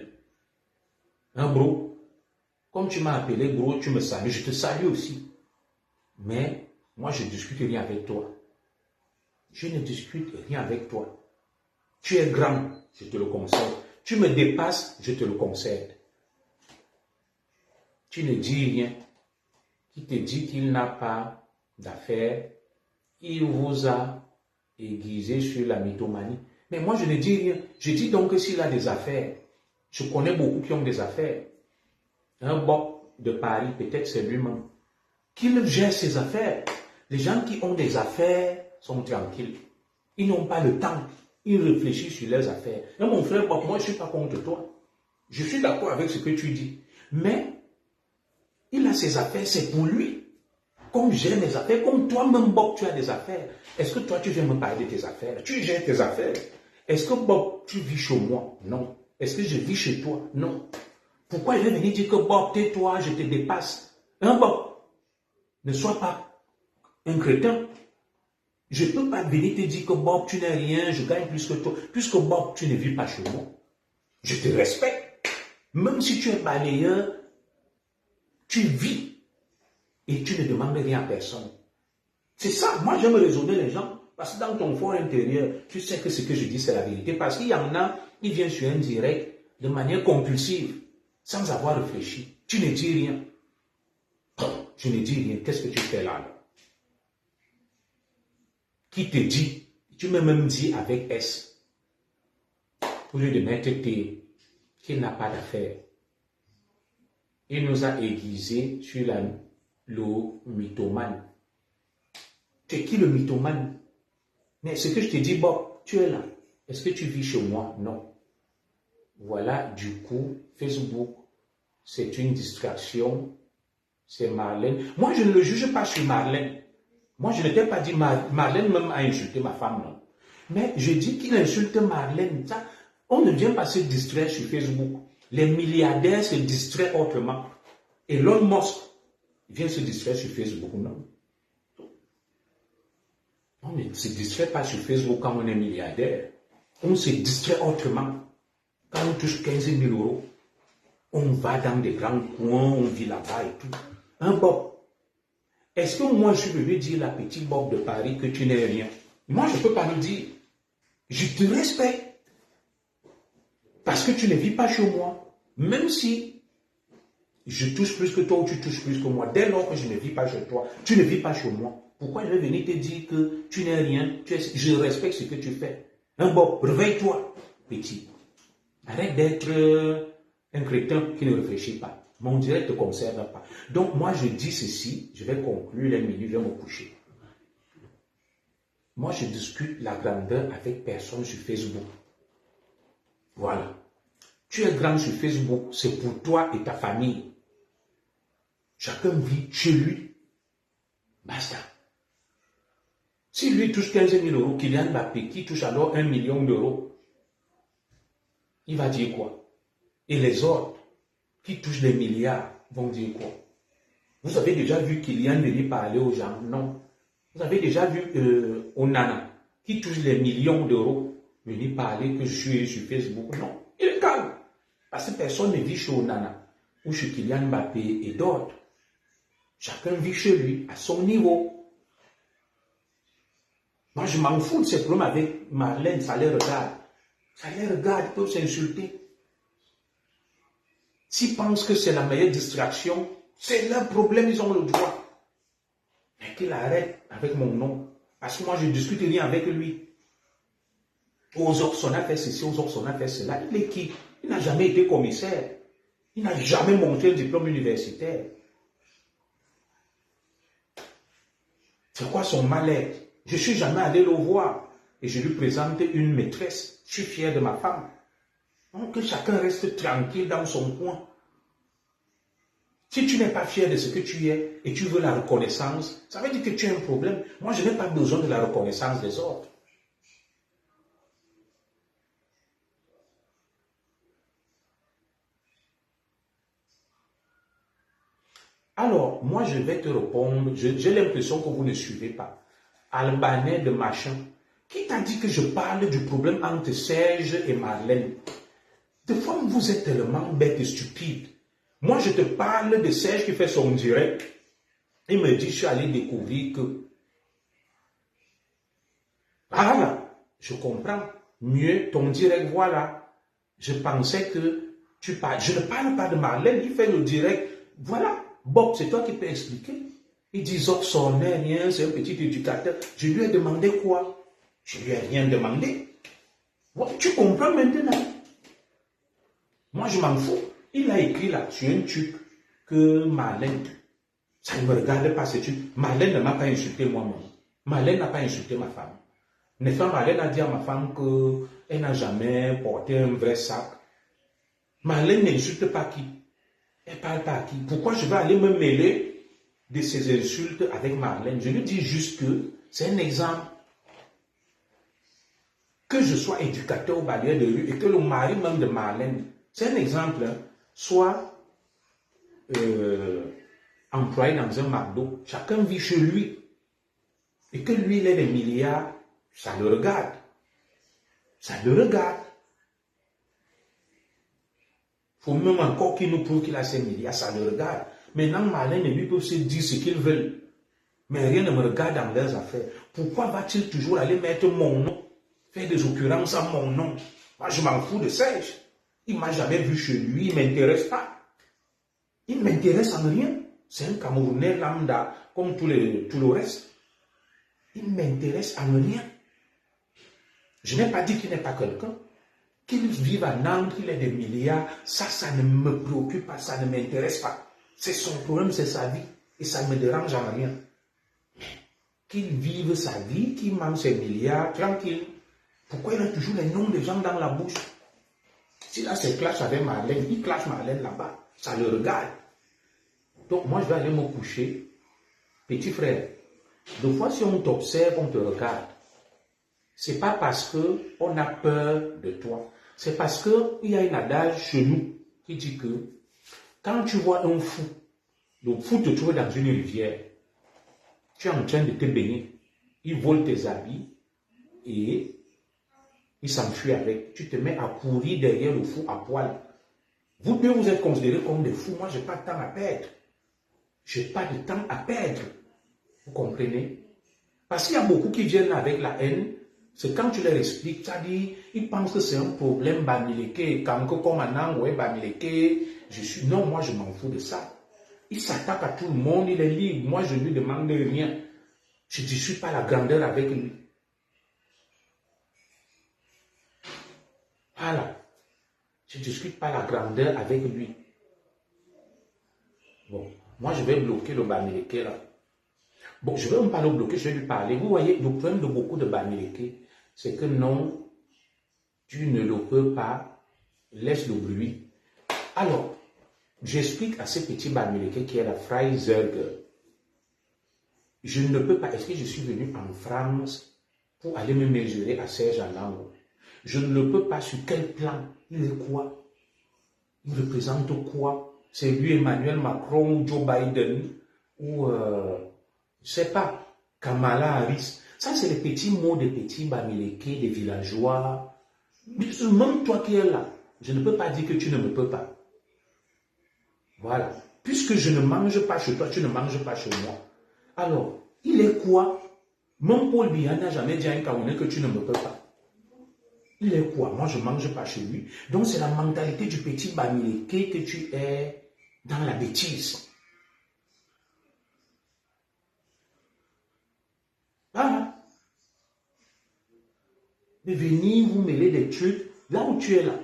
[SPEAKER 1] Hein, bro? Comme tu m'as appelé, bro, tu me salues. Je te salue aussi. Mais moi, je ne discute rien avec toi. Je ne discute rien avec toi. Tu es grand, je te le concède. Tu me dépasses, je te le concède. Tu ne dis rien. Qui te dit qu'il n'a pas d'affaires, il vous a aiguisé sur la mythomanie. Mais moi, je ne dis rien. Je dis donc que s'il a des affaires, je connais beaucoup qui ont des affaires. Un Bob de Paris, peut-être c'est lui-même. Qu'il gère ses affaires. Les gens qui ont des affaires sont tranquilles. Ils n'ont pas le temps. Ils réfléchissent sur leurs affaires. Et mon frère Bob, moi, je ne suis pas contre toi. Je suis d'accord avec ce que tu dis. Mais il a ses affaires, c'est pour lui. Comme j'ai mes affaires, comme toi-même, Bob, tu as des affaires. Est-ce que toi, tu viens me parler de tes affaires? Tu gères tes affaires. Est-ce que Bob, tu vis chez moi? Non. Est-ce que je vis chez toi? Non. Pourquoi il est venu dire que Bob, tais-toi, je te dépasse? Hein, Bob? Ne sois pas un crétin. Je ne peux pas venir te dire que Bob, tu n'es rien, je gagne plus que toi. Puisque Bob, tu ne vis pas chez moi. Je te respecte. Même si tu es balayeur, tu vis et tu ne demandes rien à personne. C'est ça. Moi, j'aime raisonner les gens. Parce que dans ton fort intérieur, tu sais que ce que je dis, c'est la vérité. Parce qu'il y en a, ils viennent sur un direct de manière compulsive, sans avoir réfléchi. Tu ne dis rien. Tu ne dis rien. Qu'est-ce que tu fais là? Qui te dit? Tu m'as même dit avec S. Au lieu de mettre T, qui n'a pas d'affaire. Il nous a aiguisé sur le mythomane. Tu es qui le mythomane? Mais ce que je te dis, Bob, tu es là. Est-ce que tu vis chez moi? Non. Voilà, du coup, Facebook, c'est une distraction. C'est Marlène. Moi, je ne le juge pas sur Marlène. Moi, je ne t'ai pas dit Marlène même a insulté ma femme, non. Mais je dis qu'il insulte Marlène. Ça, on ne vient pas se distraire sur Facebook. Les milliardaires se distraient autrement. Et Elon Musk vient se distraire sur Facebook, non. On ne se distrait pas sur Facebook quand on est milliardaire. On se distrait autrement. Quand on touche 15 000 euros, on va dans des grands coins, on vit là-bas et tout. Un Bob. Est-ce que moi je peux lui dire, la petite Bob de Paris, que tu n'es rien? Moi, je ne peux pas lui dire. Je te respecte. Parce que tu ne vis pas chez moi. Même si je touche plus que toi ou tu touches plus que moi, dès lors que je ne vis pas chez toi, tu ne vis pas chez moi. Pourquoi je vais venir te dire que tu n'es rien? Je respecte ce que tu fais. Un Bob, réveille-toi, petit. Arrête d'être un crétin qui ne réfléchit pas. Mon direct ne te concerne pas. Donc, moi, je dis ceci, je vais conclure les minutes, je vais me coucher. Moi, je discute la grandeur avec personne sur Facebook. Voilà. Tu es grand sur Facebook, c'est pour toi et ta famille. Chacun vit chez lui. Basta. Si lui touche 15 000 euros, Kylian Mbappé, qui touche alors 1 million d'euros, il va dire quoi? Et les autres, qui touchent des milliards, vont dire quoi? Vous avez déjà vu Kylian venir parler aux gens? Non. Vous avez déjà vu Onana, qui touche les millions d'euros, venir parler que je suis sur Facebook? Non. Il est calme. Parce que personne ne vit chez Onana, ou chez Kylian Mbappé et d'autres. Chacun vit chez lui, à son niveau. Moi, je m'en fous de ces problèmes avec Marlène, ça les regarde. Ça les regarde, ils peuvent s'insulter. S'ils pensent que c'est la meilleure distraction, c'est leur problème, ils ont le droit. Mais qu'il arrête avec mon nom. Parce que moi, je ne discute rien avec lui. Ozorson a fait ceci, Ozorson a fait cela. Il est qui? Il n'a jamais été commissaire. Il n'a jamais montré le diplôme universitaire. C'est quoi son mal-être? Je ne suis jamais allé le voir. Et je lui présente une maîtresse. Je suis fier de ma femme. Donc que chacun reste tranquille dans son coin. Si tu n'es pas fier de ce que tu es et tu veux la reconnaissance, ça veut dire que tu as un problème. Moi, je n'ai pas besoin de la reconnaissance des autres. Alors, moi, je vais te répondre. J'ai l'impression que vous ne suivez pas. Albanais de machin. Qui t'a dit que je parle du problème entre Serge et Marlène? Des fois, vous êtes tellement bête et stupide. Moi, je te parle de Serge qui fait son direct. Il me dit, je suis allé découvrir que... Ah là, je comprends. Mieux, ton direct, voilà. Je pensais que tu parles. Je ne parle pas de Marlène, il fait le direct. Voilà. Bob, c'est toi qui peux expliquer. Il dit, Zorson n'est rien, c'est un petit éducateur. Je lui ai demandé quoi? Je lui ai rien demandé. Tu comprends maintenant? Moi, je m'en fous. Il a écrit là, sur un truc, que Marlène, ça ne me regarde pas ce truc. Marlène ne m'a pas insulté moi-même. Marlène n'a pas insulté ma femme. N'est-ce pas, Marlène a dit à ma femme qu'elle n'a jamais porté un vrai sac. Marlène n'insulte pas qui? Elle ne parle pas à qui? Pourquoi je vais aller me mêler de ces insultes avec Marlène? Je lui dis juste que c'est un exemple. Que je sois éducateur au balayeur de rue et que le mari même de Marlène, c'est un exemple, hein, soit employé dans un McDo, chacun vit chez lui. Et que lui, il ait des milliards, ça le regarde. Ça le regarde. Il faut même encore qu'il nous prouve qu'il a ses milliards, ça le regarde. Maintenant, Marlène et lui peuvent se dire ce qu'ils veulent. Mais rien ne me regarde dans leurs affaires. Pourquoi va-t-il toujours aller mettre mon nom, faire des occurrences à mon nom? Moi, je m'en fous de Serge. Il ne m'a jamais vu chez lui, il ne m'intéresse pas. Il ne m'intéresse en rien. C'est un Camerounais lambda, comme tout le reste. Il ne m'intéresse en rien. Je n'ai pas dit qu'il n'est pas quelqu'un. Qu'il vive à Nantes, qu'il ait des milliards, ça ne me préoccupe pas, ça ne m'intéresse pas. C'est son problème, c'est sa vie. Et ça ne me dérange en rien. Qu'il vive sa vie, qu'il mange ses milliards, tranquille. Pourquoi il a toujours les noms des gens dans la bouche? S'il a ses clashs avec Marlène, il clash Marlène là-bas. Ça le regarde. Donc moi, je vais aller me coucher. Petit frère, des fois, si on t'observe, on te regarde, c'est pas parce qu'on a peur de toi. C'est parce qu'il y a un adage chez nous qui dit que quand tu vois un fou, le fou te trouve dans une rivière, tu es en train de te baigner, il vole tes habits et il s'enfuit avec. Tu te mets à courir derrière le fou à poil. Vous deux, vous êtes considérés comme des fous. Moi, je n'ai pas de temps à perdre. Je n'ai pas de temps à perdre. Vous comprenez? Parce qu'il y a beaucoup qui viennent avec la haine. C'est quand tu leur expliques, tu as dit, ils pensent que c'est un problème Bamileke, quand comme un ouais, Bamileke, non, moi je m'en fous de ça. Il s'attaque à tout le monde, il est libre. Moi je ne lui demande rien. Je ne discute pas la grandeur avec lui. Voilà. Je ne discute pas la grandeur avec lui. Bon, moi je vais bloquer le Bamileke là. Bon, je ne vais même pas le bloquer, je vais lui parler. Vous voyez, le problème de beaucoup de Bamileke, c'est que non, tu ne le peux pas, laisse le bruit. Alors, j'explique à ce petit Bamileke qui est la Freizerger. Je ne peux pas, est-ce que je suis venu en France pour aller me mesurer à Serge Anango? Je ne le peux pas, sur quel plan? Il est quoi? Il représente quoi? C'est lui Emmanuel Macron ou Joe Biden ou, je ne sais pas, Kamala Harris. Ça, c'est les petits mots des petits Bamileke, des villageois. Même toi qui es là, je ne peux pas dire que tu ne me peux pas. Voilà. Puisque je ne mange pas chez toi, tu ne manges pas chez moi. Alors, il est quoi? Même Paul Biya n'a jamais dit à un Camerounais que tu ne me peux pas. Il est quoi? Moi, je ne mange pas chez lui. Donc, c'est la mentalité du petit Bamileke que tu es dans la bêtise. Voilà. De venir vous mêler des trucs là où tu es là.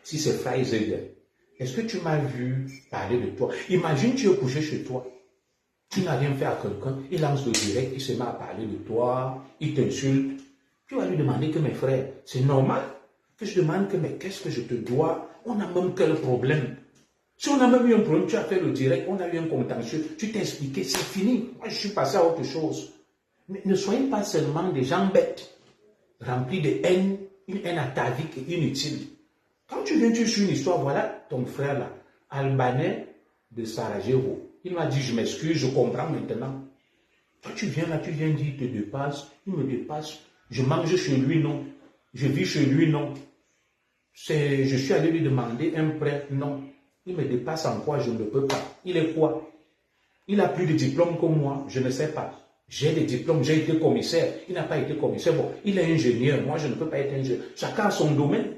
[SPEAKER 1] Si c'est Freizerger, est-ce que tu m'as vu parler de toi? Imagine, tu es couché chez toi. Tu n'as rien fait à quelqu'un. Il lance le direct, il se met à parler de toi, il t'insulte. Tu vas lui demander que mes frères, c'est normal que je demande que mais qu'est-ce que je te dois? On a même quel problème? Si on a même eu un problème, tu as fait le direct, on a eu un contentieux, tu t'es expliqué, c'est fini. Moi, je suis passé à autre chose. Mais ne soyez pas seulement des gens bêtes, remplis de haine, une haine atavique et inutile. Quand tu viens, tu suis une histoire, voilà ton frère là, albanais de Sarajevo. Il m'a dit, je m'excuse, je comprends maintenant. Toi, tu viens là, tu viens dire, il te dépasse, il me dépasse. Je mange chez lui, non. Je vis chez lui, non. Je suis allé lui demander un prêt, non. Il me dépasse en quoi, je ne peux pas. Il est quoi? Il a plus de diplôme que moi, je ne sais pas. J'ai des diplômes, j'ai été commissaire. Il n'a pas été commissaire. Bon, il est ingénieur, moi je ne peux pas être ingénieur. Chacun a son domaine.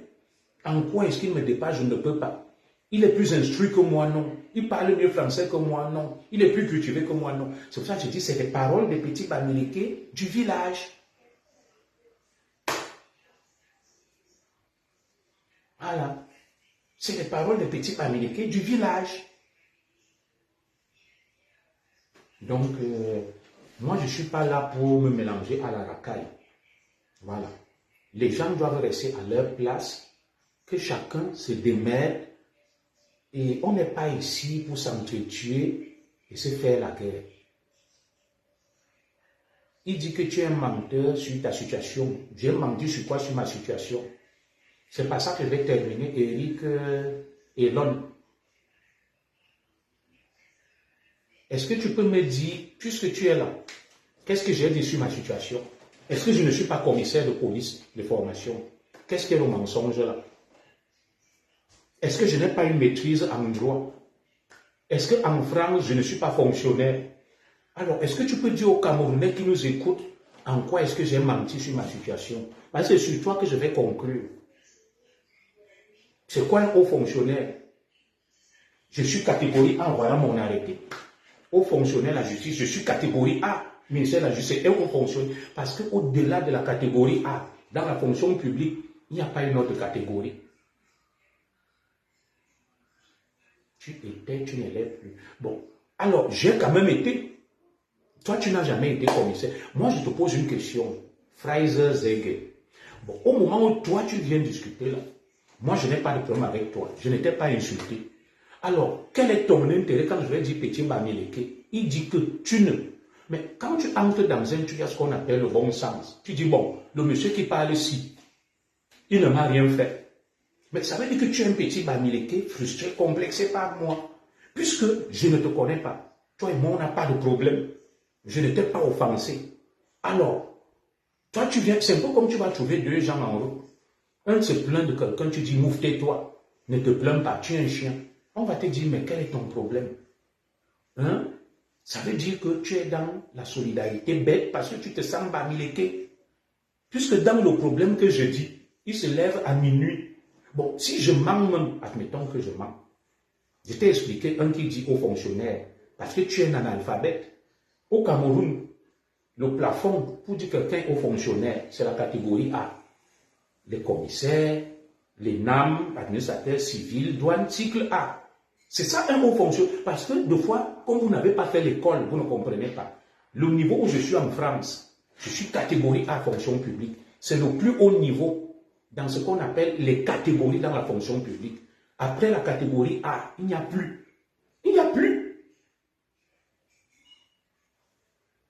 [SPEAKER 1] En quoi est-ce qu'il me dépasse, je ne peux pas. Il est plus instruit que moi, non. Il parle mieux français que moi, non. Il est plus cultivé que moi, non. C'est pour ça que je dis, c'est les paroles des petits Bamileke du village. Voilà. C'est les paroles des petits Bamileke du village. Donc, moi, je ne suis pas là pour me mélanger à la racaille. Voilà. Les gens doivent rester à leur place, que chacun se démerde. Et on n'est pas ici pour s'entretuer et se faire la guerre. Il dit que tu es un menteur sur ta situation. J'ai menti sur quoi? Sur ma situation. C'est par ça que je vais terminer, Eric Elon. Est-ce que tu peux me dire, puisque tu es là, qu'est-ce que j'ai dit sur ma situation? Est-ce que je ne suis pas commissaire de police de formation? Qu'est-ce qu'est le mensonge là? Est-ce que je n'ai pas une maîtrise en droit? Est-ce qu'en France, je ne suis pas fonctionnaire? Alors, est-ce que tu peux dire aux Camerounais qui nous écoutent en quoi est-ce que j'ai menti sur ma situation? Parce que c'est sur toi que je vais conclure. C'est quoi un haut fonctionnaire? Je suis catégorie A en voyant mon arrêté. Haut fonctionnaire de la justice, je suis catégorie A, ministère de la justice et haut fonctionnaire. Parce qu'au-delà de la catégorie A, dans la fonction publique, il n'y a pas une autre catégorie. Tu étais, tu n'es plus. Bon, alors j'ai quand même été. Toi, tu n'as jamais été commissaire. Moi, je te pose une question. Fraser Zegge. Bon, au moment où toi, tu viens discuter là, moi, je n'ai pas de problème avec toi. Je n'étais pas insulté. Alors, quel est ton intérêt quand je vais dire Petit Bamileke? Il dit que tu ne. Mais quand tu entres dans un truc, il y a ce qu'on appelle le bon sens. Tu dis, bon, le monsieur qui parle ici, il ne m'a rien fait. Mais ça veut dire que tu es un petit Bamileke frustré, complexé par moi. Puisque je ne te connais pas. Toi et moi, on n'a pas de problème. Je ne t'ai pas offensé. Alors, toi, tu viens, c'est un peu comme tu vas trouver deux gens en route. Un se plaint de quelqu'un, tu dis, mouffe tais-toi. Ne te plains pas, tu es un chien. On va te dire, mais quel est ton problème? Hein? Ça veut dire que tu es dans la solidarité bête parce que tu te sens Bamileke. Puisque dans le problème que je dis, il se lève à minuit. Bon, si je mens même, admettons que je mens. Je t'ai expliqué un qui dit aux fonctionnaires, parce que tu es un analphabète. Au Cameroun, le plafond pour dire quelqu'un aux fonctionnaires, c'est la catégorie A. Les commissaires, les NAM, administrateurs civils, douane, cycle A. C'est ça un haut fonctionnaire. Parce que des fois, comme vous n'avez pas fait l'école, vous ne comprenez pas. Le niveau où je suis en France, je suis catégorie A fonction publique. C'est le plus haut niveau dans ce qu'on appelle les catégories dans la fonction publique. Après la catégorie A, il n'y a plus. Il n'y a plus.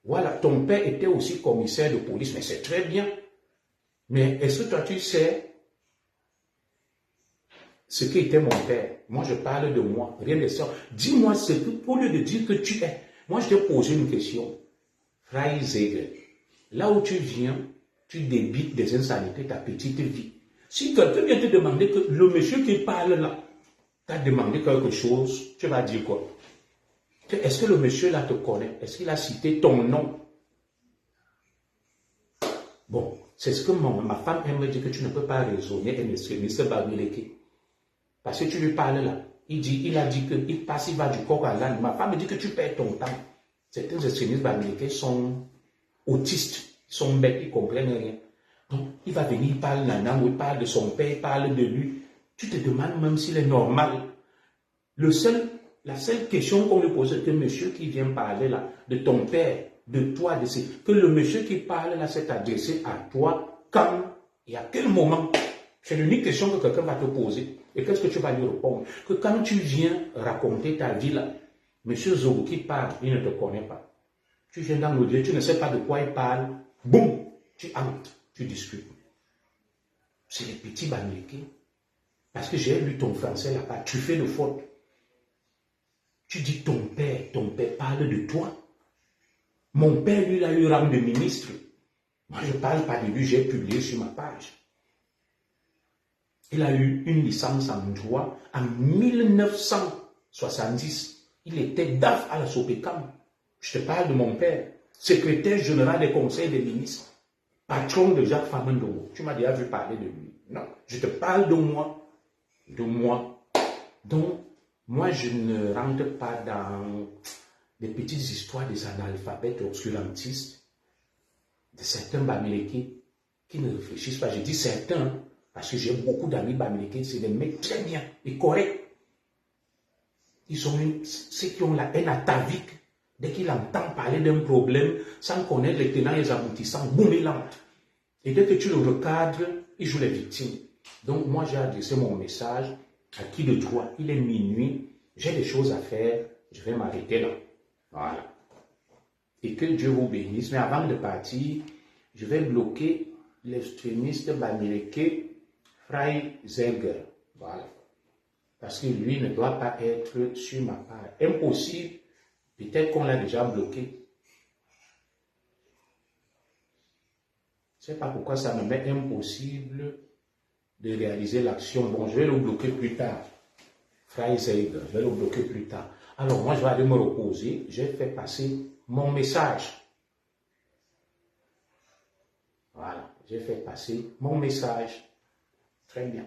[SPEAKER 1] Voilà, ton père était aussi commissaire de police, mais c'est très bien. Mais est-ce que toi tu sais ce qu'était mon père? Moi je parle de moi, rien de ça. Dis-moi ce que, au lieu de dire que tu es. Moi je t'ai posé une question. Fraser, là où tu viens, tu débites des insanités ta petite vie. Si quelqu'un vient te demander que le monsieur qui parle là t'a demandé quelque chose, tu vas dire quoi? Est-ce que le monsieur là te connaît? Est-ce qu'il a cité ton nom? Bon, c'est ce que ma femme aime me dire que tu ne peux pas raisonner, M. Bamileke. Parce que tu lui parles là. Il a dit qu'il passe, il va du coq à l'âne. Ma femme me dit que tu perds ton temps. Certains extrémistes Bamileke sont autistes, ils sont bêtes, ils ne comprennent rien. Donc, il va venir, il parle la langue, il parle de son père, il parle de lui. Tu te demandes même s'il est normal. La seule question qu'on lui pose, c'est que monsieur qui vient parler là, de ton père, de toi, que le monsieur qui parle là s'est adressé à toi, quand et à quel moment. C'est l'unique question que quelqu'un va te poser. Et qu'est-ce que tu vas lui répondre? Que quand tu viens raconter ta vie là, monsieur Zogo qui parle, il ne te connaît pas. Tu viens dans l'audio, tu ne sais pas de quoi il parle, boum, tu entres, tu discutes. C'est les petits Bamileke. Parce que j'ai lu ton français là-bas, tu fais de faute. Tu dis ton père parle de toi. Mon père, lui, il a eu rang de ministre. Moi, je ne parle pas de lui, j'ai publié sur ma page. Il a eu une licence en droit en 1970. Il était DAF à la Sopecam. Je te parle de mon père, secrétaire général des conseils des ministres, patron de Jacques Famendongo. Tu m'as déjà vu parler de lui. Non, je te parle de moi. De moi. Donc, moi, je ne rentre pas dans des petites histoires des analphabètes obscurantistes, de certains Bamileke qui ne réfléchissent pas. Je dis certains, parce que j'ai beaucoup d'amis Bamileke, c'est des mecs très bien et corrects. Ils sont ceux qui ont la haine atavique. Dès qu'il entend parler d'un problème, sans connaître les tenants et les aboutissants, boum, il entre. Et dès que tu le recadres, il joue les victimes. Donc, moi, j'ai adressé mon message à qui de droit. Il est minuit, j'ai des choses à faire, je vais m'arrêter là. Voilà. Et que Dieu vous bénisse. Mais avant de partir, je vais bloquer l'extrémiste Bamileke Fraser. Voilà. Parce que lui ne doit pas être sur ma part. Impossible. Peut-être qu'on l'a déjà bloqué. Je ne sais pas pourquoi ça me met impossible de réaliser l'action. Bon, je vais le bloquer plus tard. Fraser, je vais le bloquer plus tard. Alors moi, je vais aller me reposer. J'ai fait passer mon message. Voilà, j'ai fait passer mon message. Très bien.